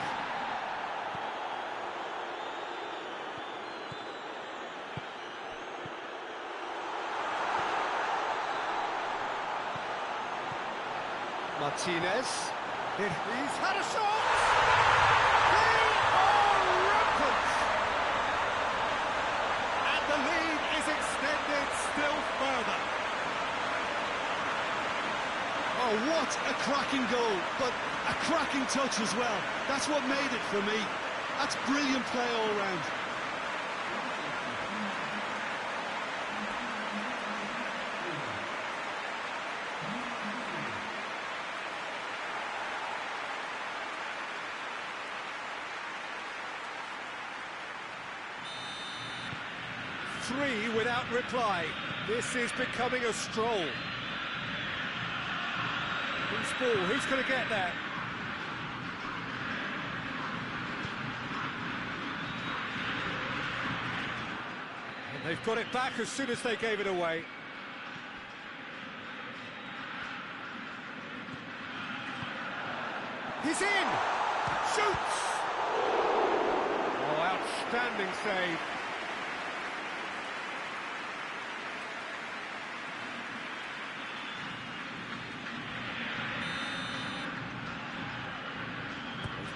Martinez. He's had a shot! They are rampant! And the lead is extended still further. Oh, what a cracking goal, but a cracking touch as well. That's what made it for me. That's brilliant play all round. Three without reply. This is becoming a stroll. Loose ball, who's going to get there? And they've got it back as soon as they gave it away. He's in! Shoots! Oh, outstanding save.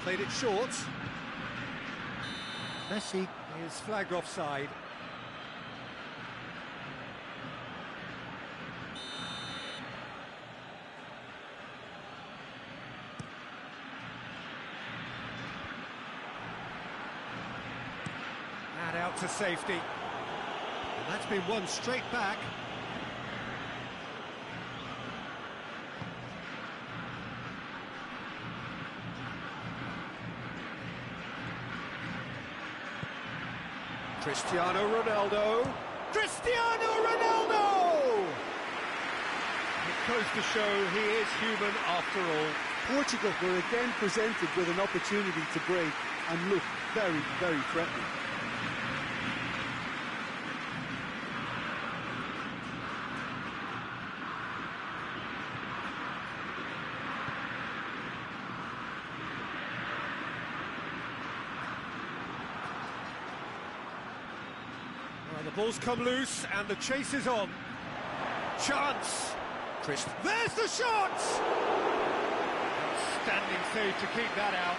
Played it short. Messi is flagged offside. And out to safety. And that's been won straight back. Cristiano Ronaldo. Cristiano Ronaldo! It goes to show he is human after all. Portugal were again presented with an opportunity to break and look very, very threatening. Well, the ball's come loose and the chase is on. Chance! There's the shot! Outstanding save to keep that out.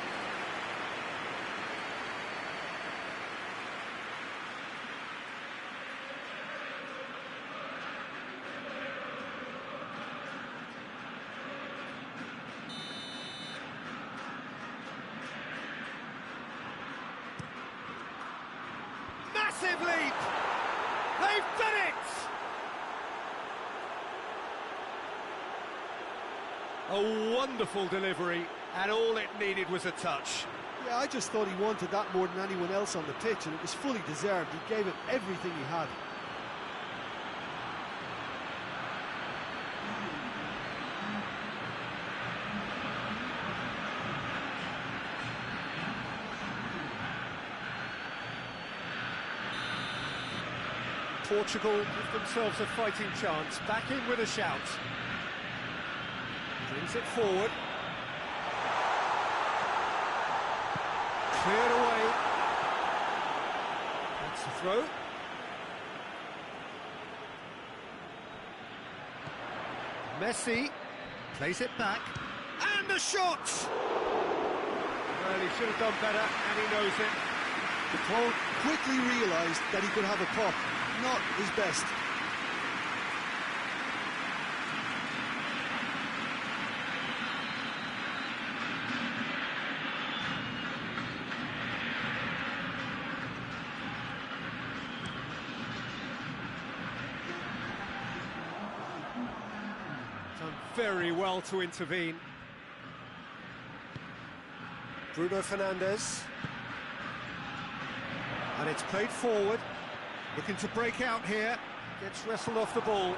Massive leap! They've done it! A wonderful delivery, and all it needed was a touch. Yeah, I just thought he wanted that more than anyone else on the pitch, and it was fully deserved. He gave it everything he had. Portugal give themselves a fighting chance, back in with a shout. Brings it forward. Cleared away. That's the throw. Messi plays it back. And the shot! Well, he should have done better, and he knows it. The Paul quickly realised that he could have a pop. Not his best. Done very well to intervene. Bruno Fernandes. And it's played forward. Looking to break out here. Gets wrestled off the ball.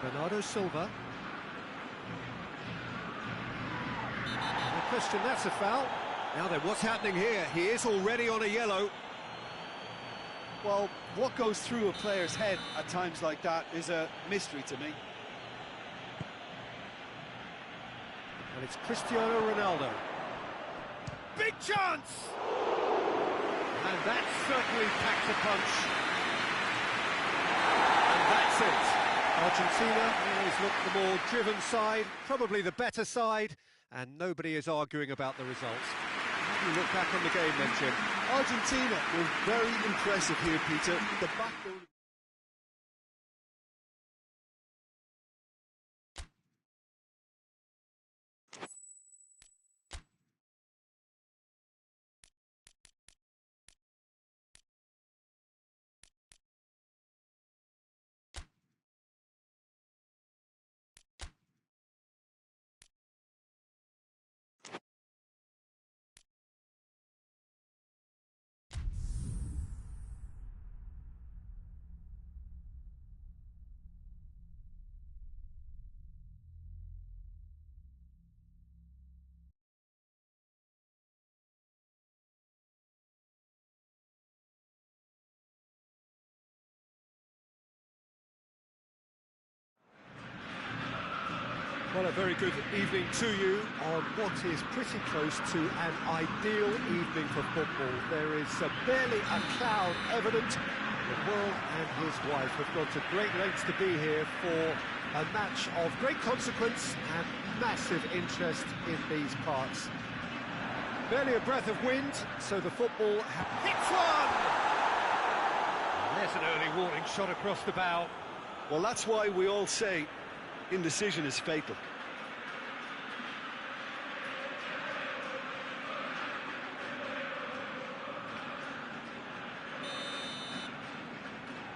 Bernardo Silva. No question, that's a foul. Now then, what's happening here? He is already on a yellow. Well, what goes through a player's head at times like that is a mystery to me. And it's Cristiano Ronaldo. Big chance! And that certainly packs a punch. And that's it. Argentina always look the more driven side, probably the better side, and nobody is arguing about the results. How do you look back on the game then, Jim? Argentina were very impressive here, Peter. The backbone. Well, a very good evening to you on what is pretty close to an ideal evening for football. There is barely a cloud evident. The world and his wife have gone to great lengths to be here for a match of great consequence and massive interest in these parts. Barely a breath of wind, so the football hits one! There's an early warning shot across the bow. Well, that's why we all say indecision is fatal.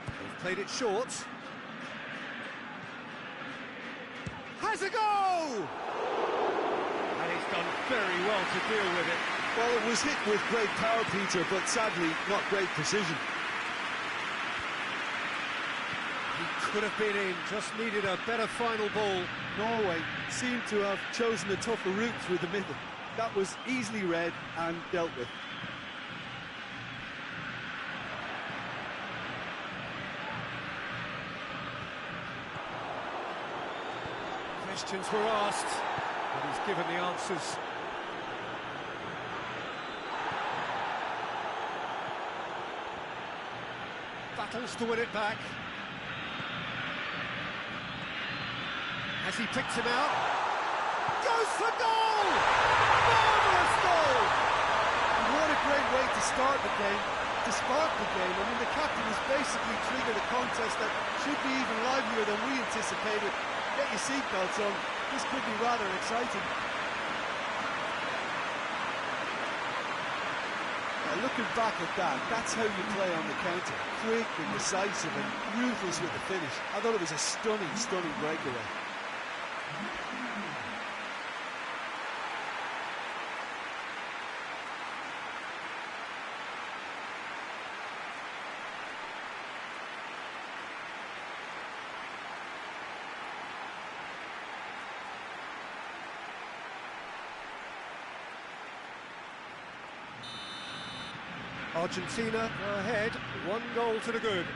They've played it short. Has a go! And he's done very well to deal with it. Well, it was hit with great power, Peter, but sadly not great precision. Could have been in, just needed a better final ball. Norway seemed to have chosen a tougher route through the middle. That was easily read and dealt with. Questions were asked, but he's given the answers. Battles to win it back. As he picks him out, goes for goal! Marvellous goal! And what a great way to start the game, to spark the game. I mean, the captain has basically triggered a contest that should be even livelier than we anticipated. Get your seatbelts on, this could be rather exciting. Looking back at that, that's how you play on the counter. Quick and decisive and ruthless with the finish. I thought it was a stunning, stunning breakaway. Argentina are ahead, 1 goal to the good.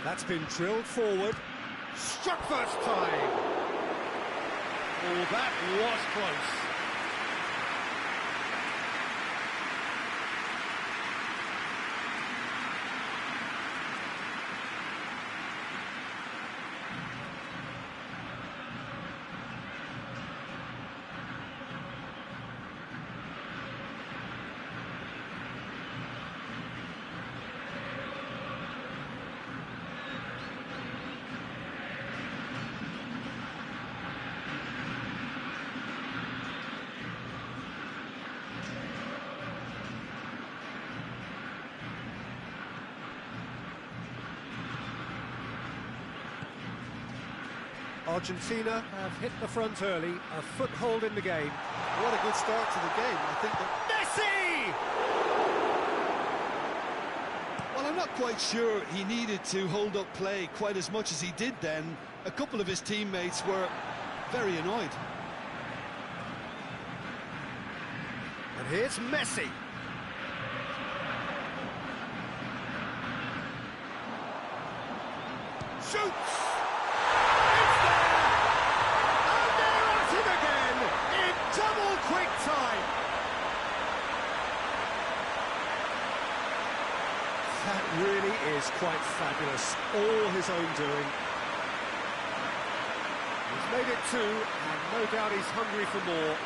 That's been drilled forward. Struck first time. Oh, that was close. Argentina have hit the front early, a foothold in the game. What a good start to the game. I think that... Messi! Well, I'm not quite sure he needed to hold up play quite as much as he did then. A couple of his teammates were very annoyed. And here's Messi. Shoots! Quick time! That really is quite fabulous. All his own doing. He's made it 2, and no doubt he's hungry for more.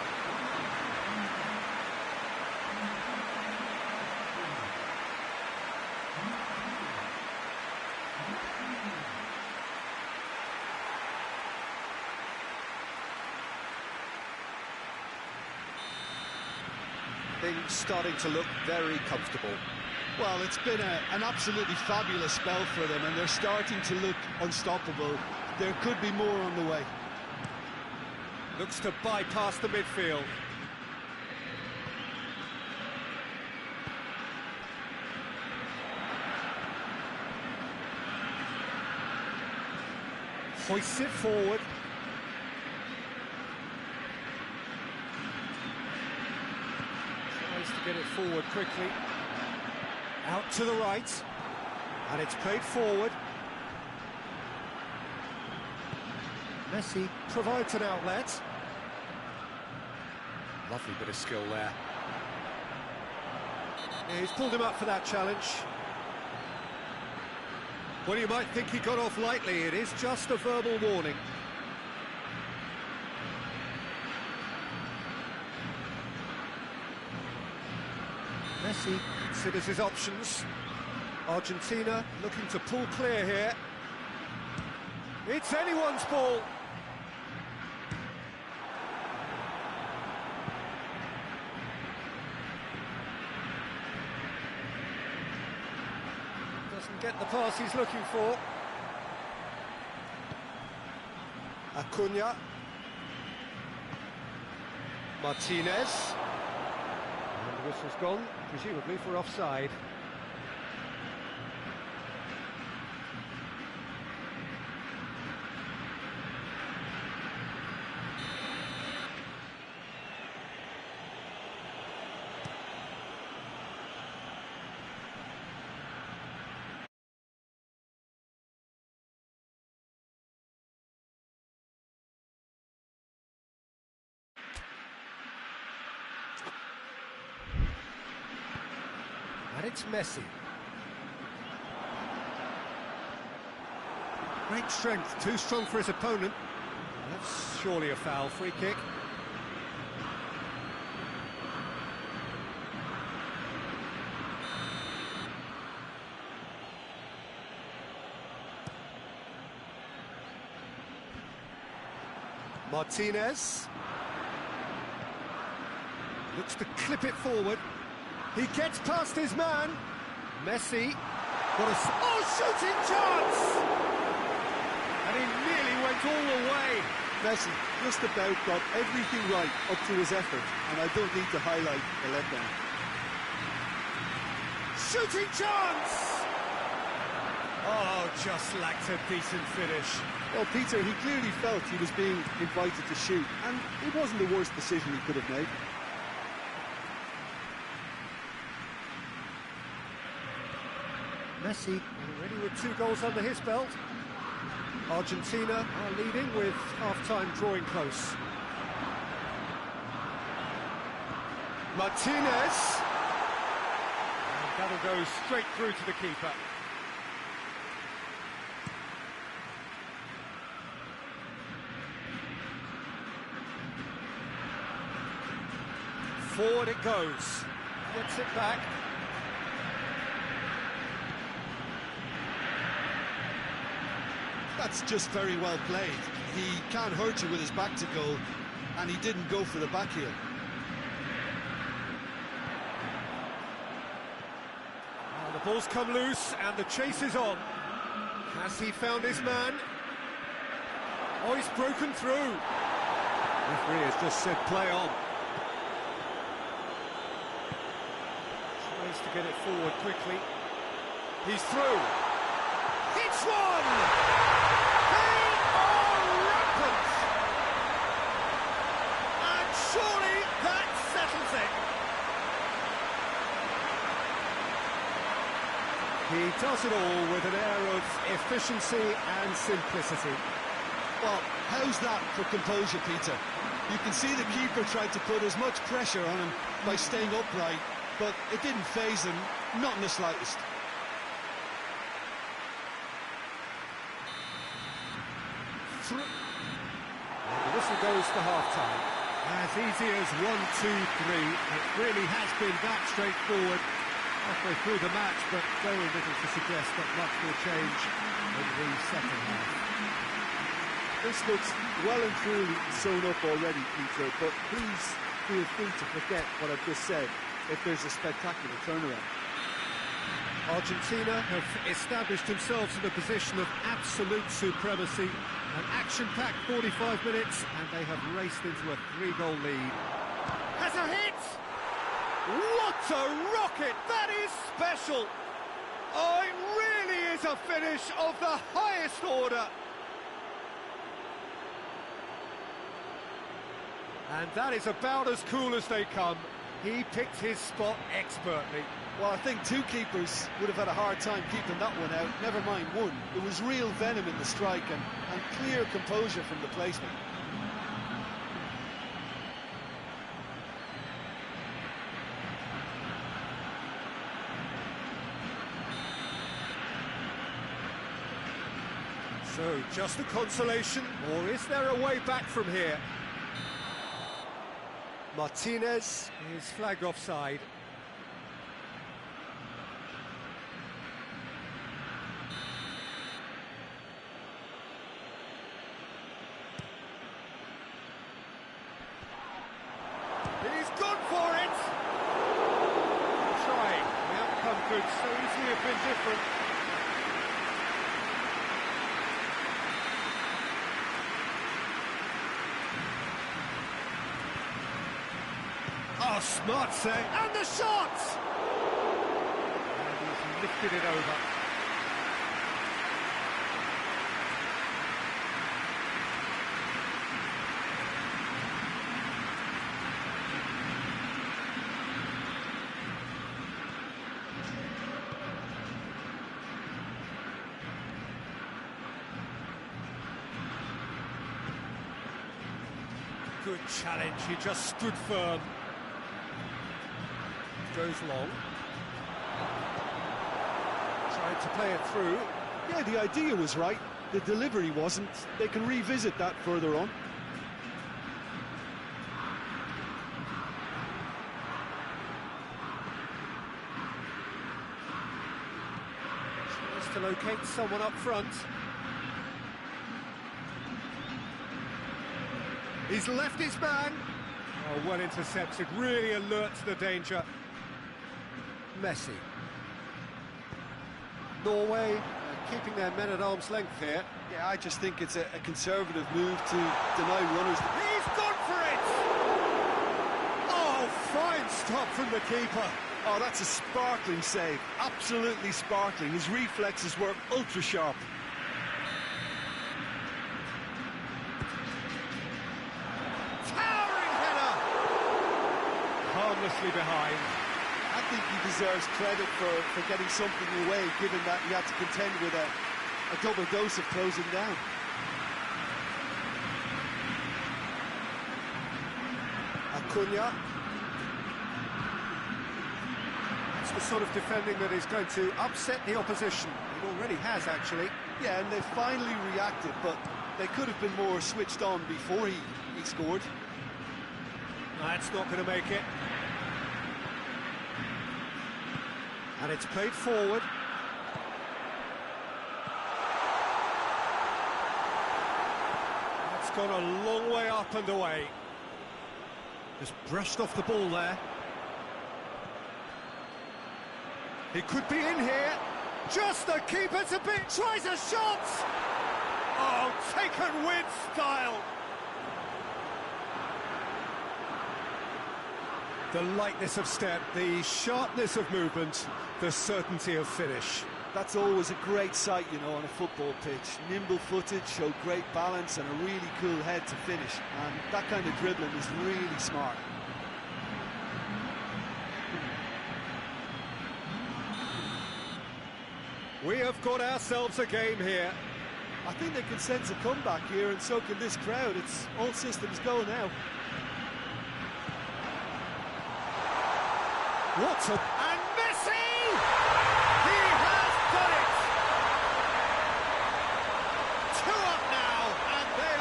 Things starting to look very comfortable. Well, it's been an absolutely fabulous spell for them, and they're starting to look unstoppable. There could be more on the way. Looks to bypass the midfield. Hoists it forward. Tries to get it forward quickly. Out to the right. And it's played forward. Messi provides an outlet. Lovely bit of skill there. Yeah, he's pulled him up for that challenge. Well, you might think he got off lightly. It is just a verbal warning. Messi considers his options. Argentina looking to pull clear here. It's anyone's ball. Doesn't get the pass he's looking for. Acuna. Martinez. And the whistle's gone, presumably for offside. And it's Messi. Great strength, too strong for his opponent. That's surely a foul. Free kick. Martinez. Looks to clip it forward. He gets past his man. Messi. What a shooting chance! And he nearly went all the way. Messi just about got everything right up to his effort, and I don't need to highlight the letdown. Shooting chance! Oh, just lacked a decent finish. Well, Peter, he clearly felt he was being invited to shoot, and it wasn't the worst decision he could have made. Messi already with 2 goals under his belt. Argentina are leading with half-time drawing close. Martinez. And that'll go straight through to the keeper. Forward it goes. Gets it back. That's just very well played. He can't hurt you with his back to goal, and he didn't go for the back heel. Well, the ball's come loose, and the chase is on. Has he found his man? Oh, he's broken through. Referee has just said play on. Tries to get it forward quickly. He's through. It's one! Surely that settles it. He does it all with an air of efficiency and simplicity. Well, how's that for composure, Peter? You can see the keeper tried to put as much pressure on him by staying upright, but it didn't faze him, not in the slightest. through. And the whistle goes for half-time. As easy as 1, 2, 3. It really has been that straightforward halfway through the match, but very little to suggest that much will change in the second half. This looks well and truly sewn up already, Peter, but please feel free to forget what I've just said if there's a spectacular turnaround. Argentina have established themselves in a position of absolute supremacy. An action-packed 45 minutes, and they have raced into a 3-goal lead. Has a hit! What a rocket! That is special! Oh, it really is a finish of the highest order! And that is about as cool as they come. He picked his spot expertly. Well, I think two keepers would have had a hard time keeping that one out, never mind one. There was real venom in the strike and clear composure from the placement. So, just a consolation, or is there a way back from here? Martinez is flagged offside. He's gone for it! Trying. The outcome could so easily have been different. Oh, smart save. And the shot! And he's lifted it over. Good challenge, he just stood firm. Goes long. Trying to play it through. Yeah, the idea was right, the delivery wasn't. They can revisit that further on. Tries to locate someone up front. He's left his man. Oh, well intercepted, really alert to the danger. Messi. Norway keeping their men at arm's length here. Yeah, I just think it's a conservative move to deny runners. He's gone for it! Oh, fine stop from the keeper. Oh, that's a sparkling save, absolutely sparkling. His reflexes were ultra sharp. Towering header! Harmlessly behind. I think he deserves credit for getting something away, given that he had to contend with a double dose of closing down. Acuna. It's the sort of defending that is going to upset the opposition. It already has, actually. Yeah, and they finally reacted, but they could have been more switched on before he scored. That's not going to make it. And it's played forward. That's gone a long way up and away. Just brushed off the ball there. He could be in here. Just the keeper to beat. Tries a shot. Oh, taken with style. The lightness of step, the sharpness of movement, the certainty of finish. That's always a great sight, you know, on a football pitch. Nimble-footed, showed great balance and a really cool head to finish. And that kind of dribbling is really smart. We have got ourselves a game here. I think they can sense a comeback here, and so can this crowd. It's all systems go now. What a... And Messi! He has done it! 2 up now, and they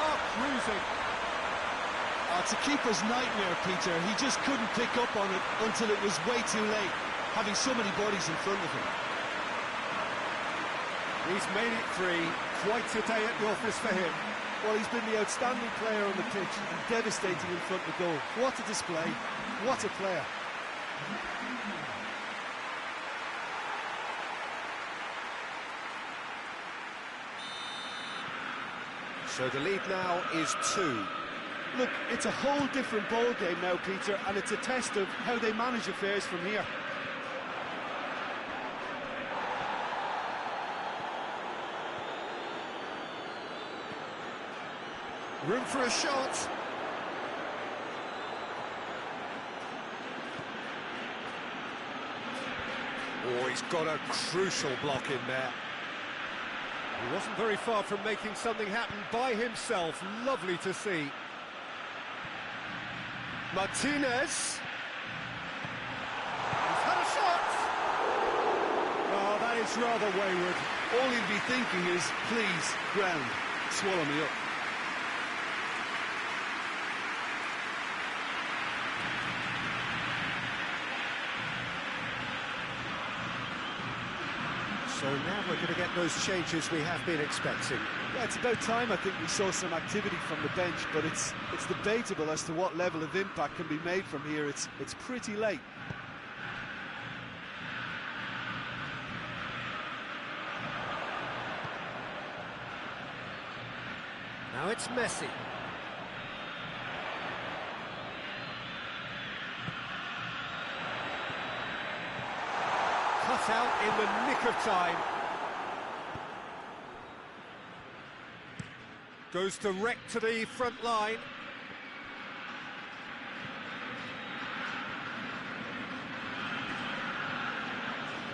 keeper's nightmare, Peter. He just couldn't pick up on it until it was way too late, having so many bodies in front of him. He's made it 3. Quite a day at the office for him. Well, he's been the outstanding player on the pitch and devastating in front of goal. What a display. What a player. So the lead now is 2. Look, it's a whole different ball game now, Peter, and it's a test of how they manage affairs from here. Room for a shot. Oh, he's got a crucial block in there. He wasn't very far from making something happen by himself. Lovely to see. Martinez. He's had a shot. Oh, that is rather wayward. All he'd be thinking is, please, ground, swallow me up. So now we're going to get those changes we have been expecting. Yeah, it's about time I think we saw some activity from the bench, but it's debatable as to what level of impact can be made from here. It's pretty late. Now it's Messi. Cut out in the nick of time. Goes direct to the front line.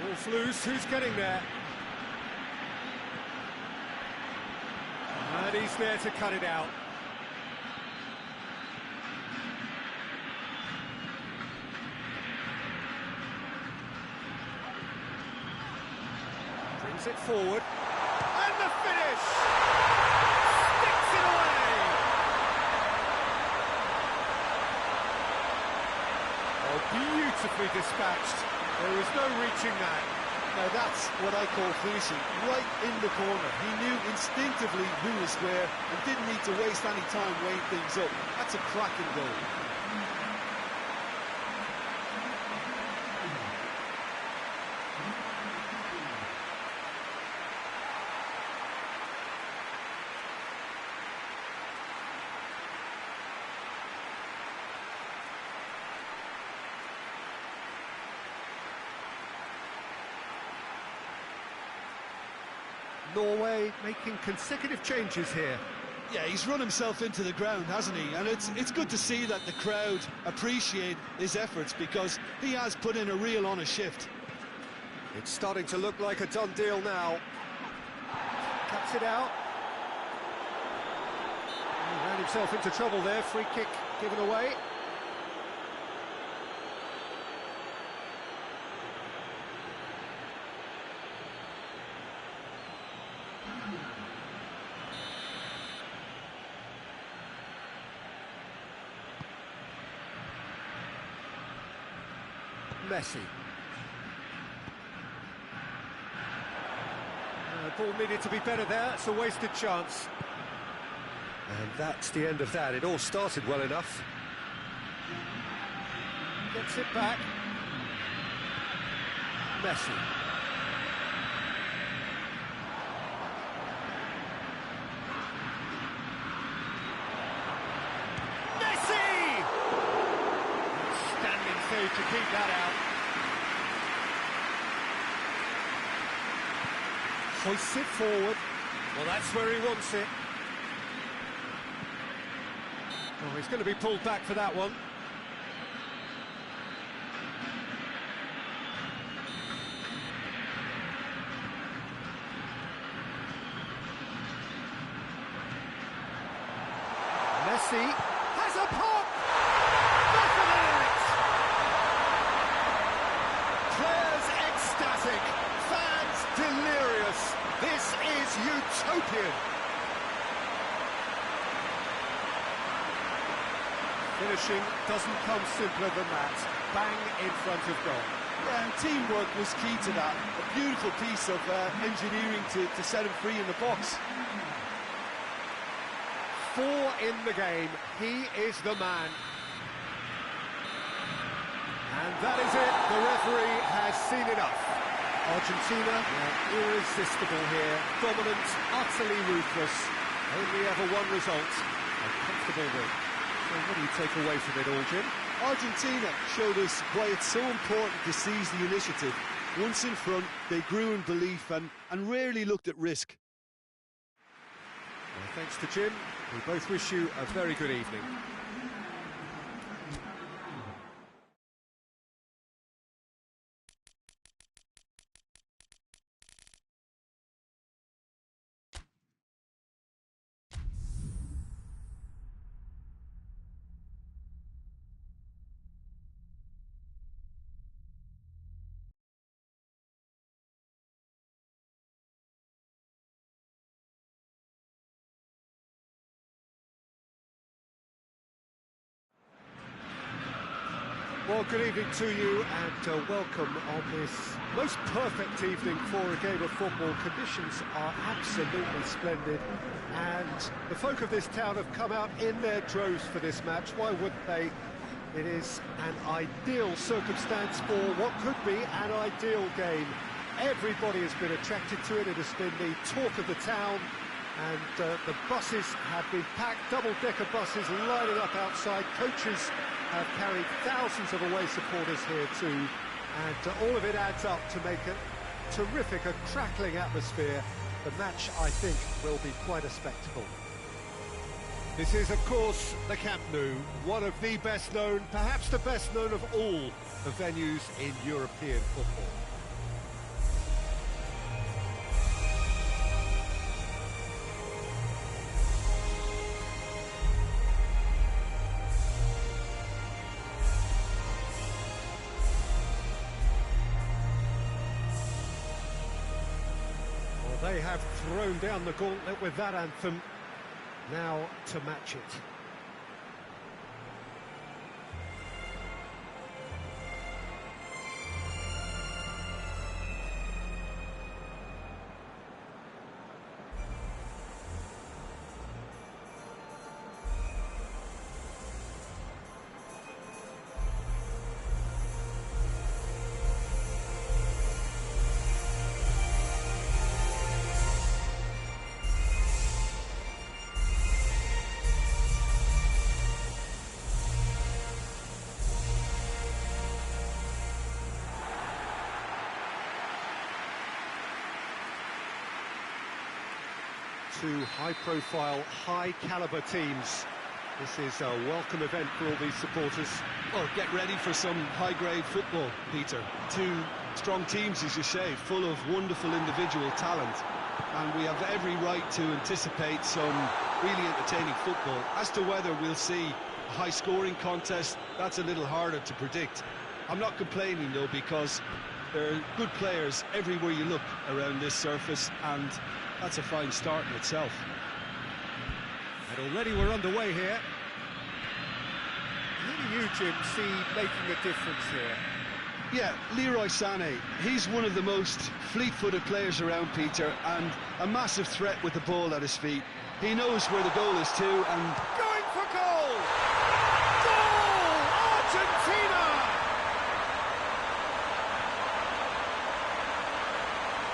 Ball's loose, who's getting there? And he's there to cut it out. Brings it forward. And the finish! Sticks it away! Oh, beautifully dispatched. There was no reaching that. Now that's what I call finishing, right in the corner. He knew instinctively who was where and didn't need to waste any time weighing things up. That's a cracking goal. Norway making consecutive changes here. Yeah, he's run himself into the ground, hasn't he? And it's good to see that the crowd appreciate his efforts, because he has put in a real honest shift. It's starting to look like a done deal now. Cuts it out. He ran himself into trouble there. Free kick given away. Messi. The ball needed to be better there. It's a wasted chance. And that's the end of that. It all started well enough. Gets it back. Messi. Messi! Standing save to keep that out. Hoists it forward. Well, that's where he wants it. Oh, he's going to be pulled back for that one. Messi has a pop! Back of the net! Players ecstatic, fans delirious. This is utopian. Finishing doesn't come simpler than that. Bang in front of goal. Yeah, and teamwork was key to that. A beautiful piece of engineering to set him free in the box. 4 in the game. He is the man. And that is it. The referee has seen enough. Argentina, irresistible here. Dominant, utterly ruthless. Only ever one result. A comfortable win. So what do you take away from it all, Jim? Argentina showed us why it's so important to seize the initiative. Once in front, they grew in belief and rarely looked at risk. Well, thanks to Jim. We both wish you a very good evening. Well, good evening to you and welcome on this most perfect evening for a game of football. Conditions are absolutely splendid and the folk of this town have come out in their droves for this match. Why wouldn't they? It is an ideal circumstance for what could be an ideal game. Everybody has been attracted to it. It has been the talk of the town and the buses have been packed, double-decker buses lining up outside. Coaches have carried thousands of away supporters here too, and all of it adds up to make a terrific, a crackling atmosphere. The match, I think, will be quite a spectacle. This is, of course, the Camp Nou, one of the best known, perhaps the best known of all the venues in European football. They have thrown down the gauntlet with that anthem. Now to match it. Two high-profile, high-caliber teams. This is a welcome event for all these supporters. Well, get ready for some high-grade football, Peter. Two strong teams, as you say, full of wonderful individual talent. And we have every right to anticipate some really entertaining football. As to whether we'll see a high-scoring contest, that's a little harder to predict. I'm not complaining, though, because there are good players everywhere you look around this surface, and that's a fine start in itself. And already we're underway here. Who do you, Jim, see making a difference here? Yeah, Leroy Sané. He's one of the most fleet-footed players around, Peter, and a massive threat with the ball at his feet. He knows where the goal is too, and going for goal! Goal! Argentina!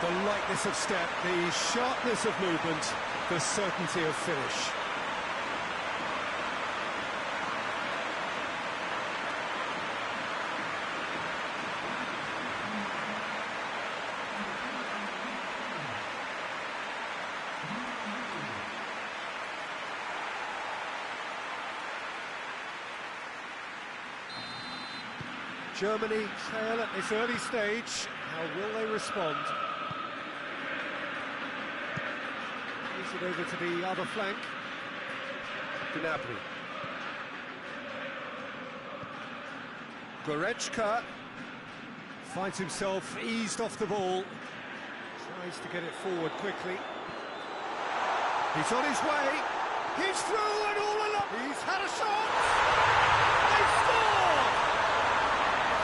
The lightness of step, the sharpness of movement, the certainty of finish. Germany trail at this early stage. How will they respond? Moves it over to the other flank. Gnabry. Goretzka finds himself eased off the ball. Tries to get it forward quickly. He's on his way. He's through and all along. Fulham! He's had a shot! They've scored!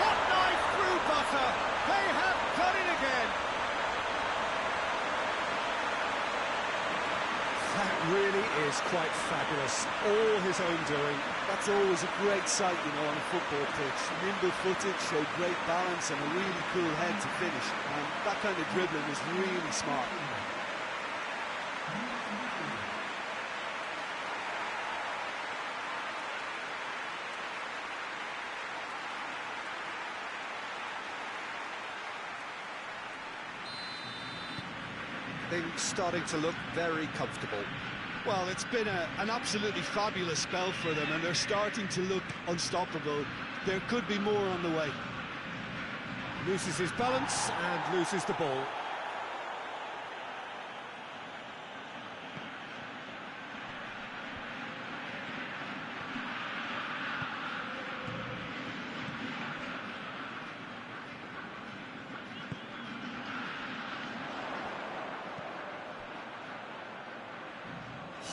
Hot knife through butter. They have done it again. That really is quite fabulous. All his own doing. That's always a great sight, you know, on a football pitch. Nimble-footed, showed great balance and a really cool head to finish. And that kind of dribbling is really smart. Things starting to look very comfortable. Well, it's been an absolutely fabulous spell for them, and they're starting to look unstoppable. There could be more on the way. Loses his balance and loses the ball.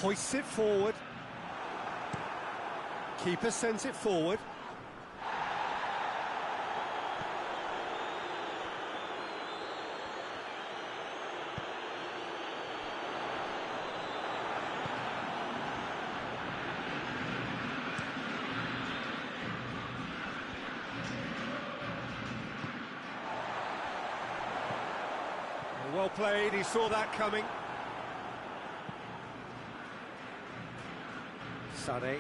Hoists it forward. Keeper sends it forward. Well played, he saw that coming. Sané.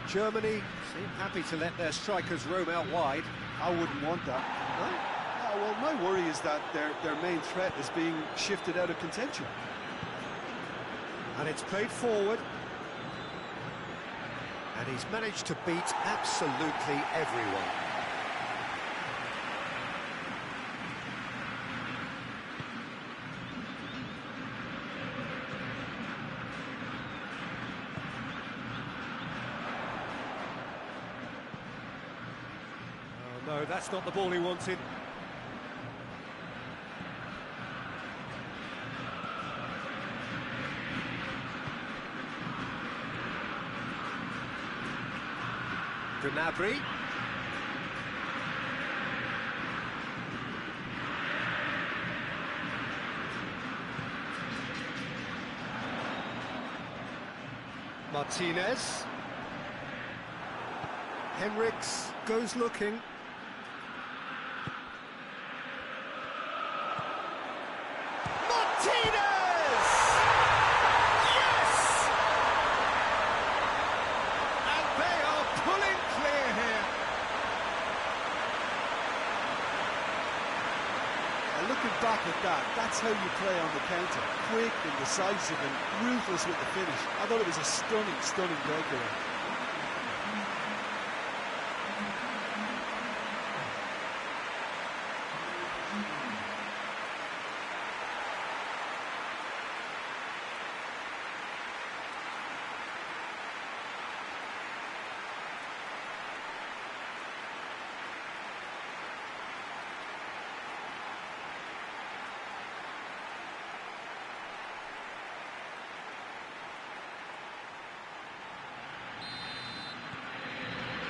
Germany seem happy to let their strikers roam out wide. I wouldn't want that. No? Yeah, well, my worry is that their main threat is being shifted out of contention. And it's played forward. And he's managed to beat absolutely everyone. No, that's not the ball he wanted. Gnabry. Martinez. Henriks goes looking. Martinez! Yes! And they are pulling clear here. And looking back at that, that's how you play on the counter. Quick and decisive and ruthless with the finish. I thought it was a stunning, stunning breakaway.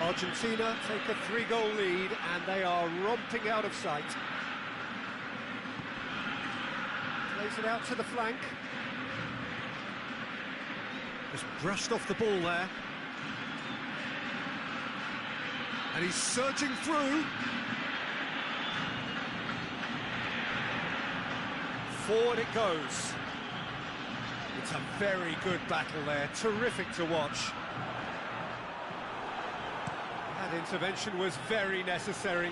Argentina take a 3-goal lead and they are romping out of sight. Plays it out to the flank. Just brushed off the ball there. And he's surging through. Forward it goes. It's a very good battle there, terrific to watch. That intervention was very necessary.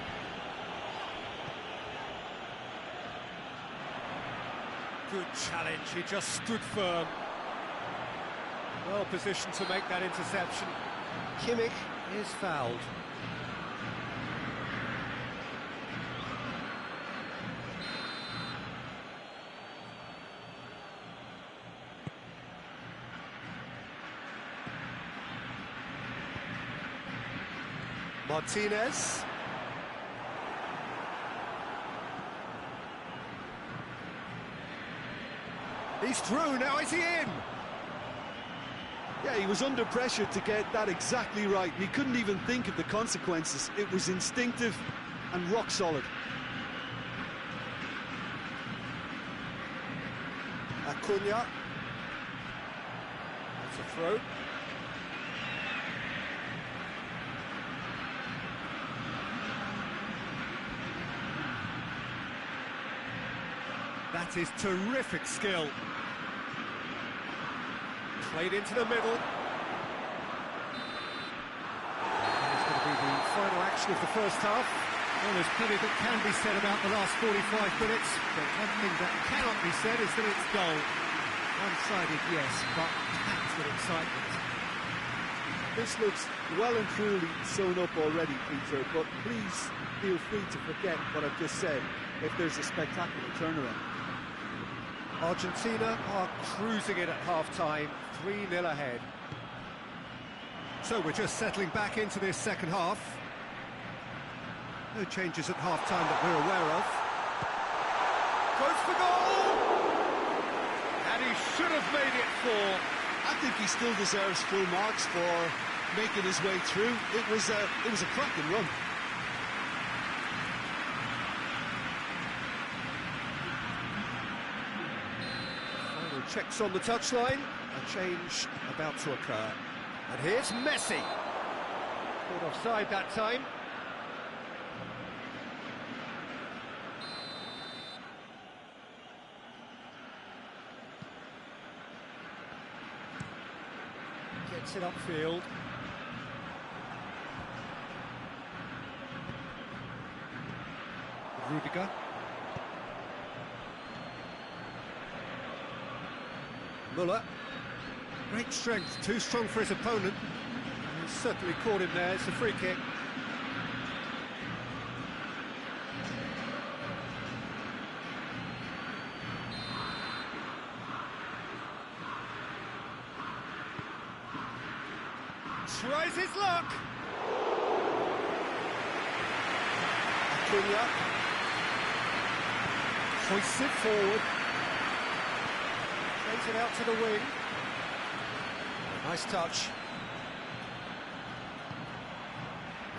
Good challenge, he just stood firm. Well positioned to make that interception. Kimmich is fouled. Martinez. He's through, now is he in? Yeah, he was under pressure to get that exactly right. He couldn't even think of the consequences. It was instinctive and rock solid. Acuna. That's a throw. That is terrific skill. Played into the middle. It's going to be the final action of the first half. Well, there's plenty that can be said about the last 45 minutes, but one thing that cannot be said is that it's dull. One-sided, yes, but packed with excitement. This looks well and truly sewn up already, Peter, but please feel free to forget what I've just said if there's a spectacular turnaround. Argentina are cruising it at half-time, 3-0 ahead. So we're just settling back into this second half. No changes at half-time that we're aware of. Goes for goal! And he should have made it 4. I think he still deserves full marks for making his way through. It was a cracking run. Final checks on the touchline. A change about to occur. And here's Messi. Caught offside that time. Gets it upfield. Rudiger. Muller. Great strength, too strong for his opponent. He's certainly caught him there, it's a free kick. Tries his luck. Acuna hoists it forward. Plays it out to the wing. Nice touch.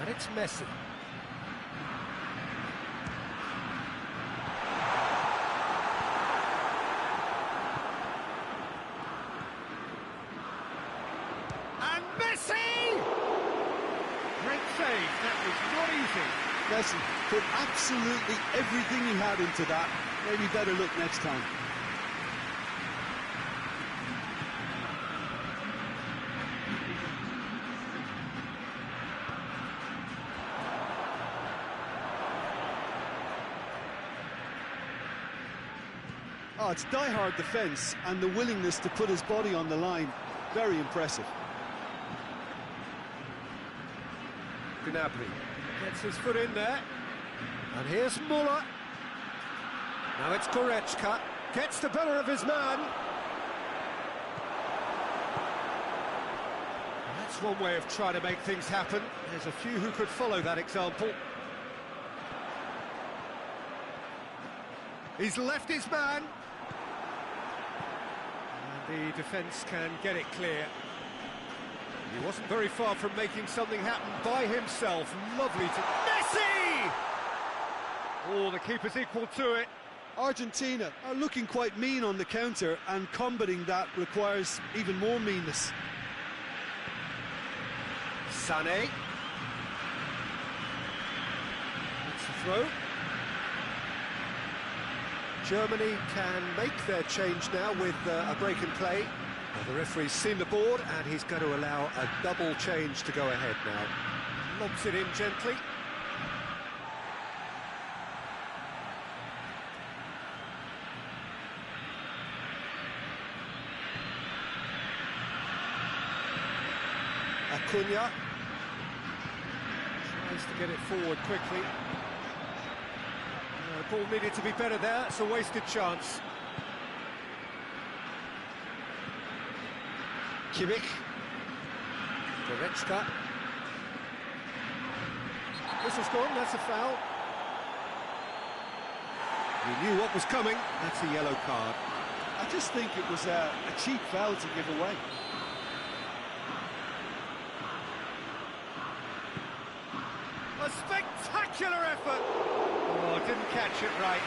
And it's Messi. And Messi! Great save, that was not easy. Messi put absolutely everything he had into that. Maybe better look next time. Oh, it's die-hard defence and the willingness to put his body on the line. Very impressive. Gnabry gets his foot in there. And here's Muller. Now it's Goretzka. Gets the better of his man. That's one way of trying to make things happen. There's a few who could follow that example. He's left his man. And the defence can get it clear. He wasn't very far from making something happen by himself. Lovely to... Messi! Oh, the keeper's equal to it. Argentina are looking quite mean on the counter, and combating that requires even more meanness. Sané. It's a throw. Germany can make their change now with a break in play. Well, the referee's seen the board and he's going to allow a double change to go ahead now. Lobs it in gently. Acuna tries to get it forward quickly. The ball needed to be better there, it's a wasted chance. Kimmich. Goretzka. This has gone, that's a foul. He knew what was coming, that's a yellow card. I just think it was a cheap foul to give away. Killer effort. Oh, didn't catch it right.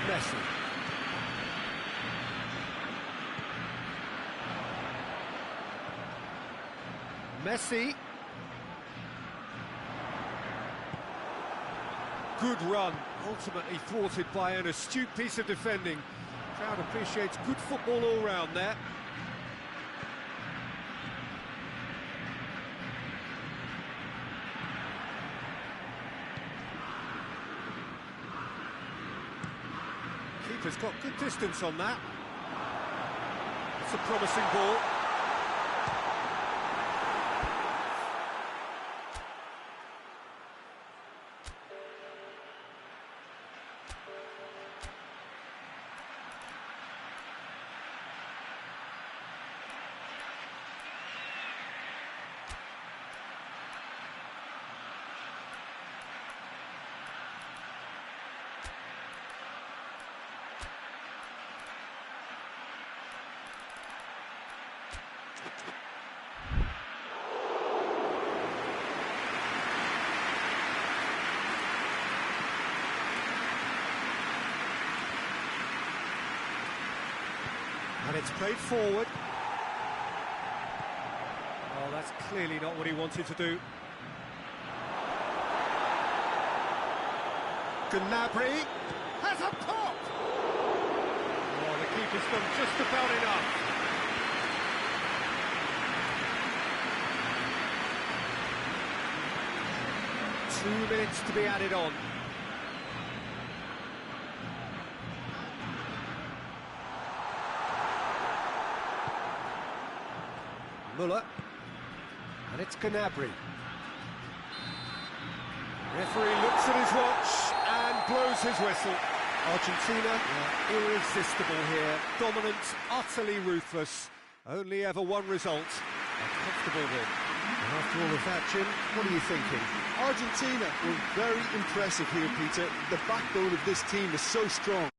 Messi. Messi. Good run, ultimately thwarted by an astute piece of defending. Crowd appreciates good football all round there. Keeper's got good distance on that. It's a promising ball. And it's played forward. Oh, that's clearly not what he wanted to do. Gnabry has a pop! Oh, the keeper's done just about enough. Two minutes to be added on. Muller, and it's Gnabry. Referee looks at his watch and blows his whistle. Argentina, irresistible here. Dominant, utterly ruthless. Only ever one result. A comfortable win. And after all of that, Jim, what are you thinking? Argentina were very impressive here, Peter. The backbone of this team is so strong.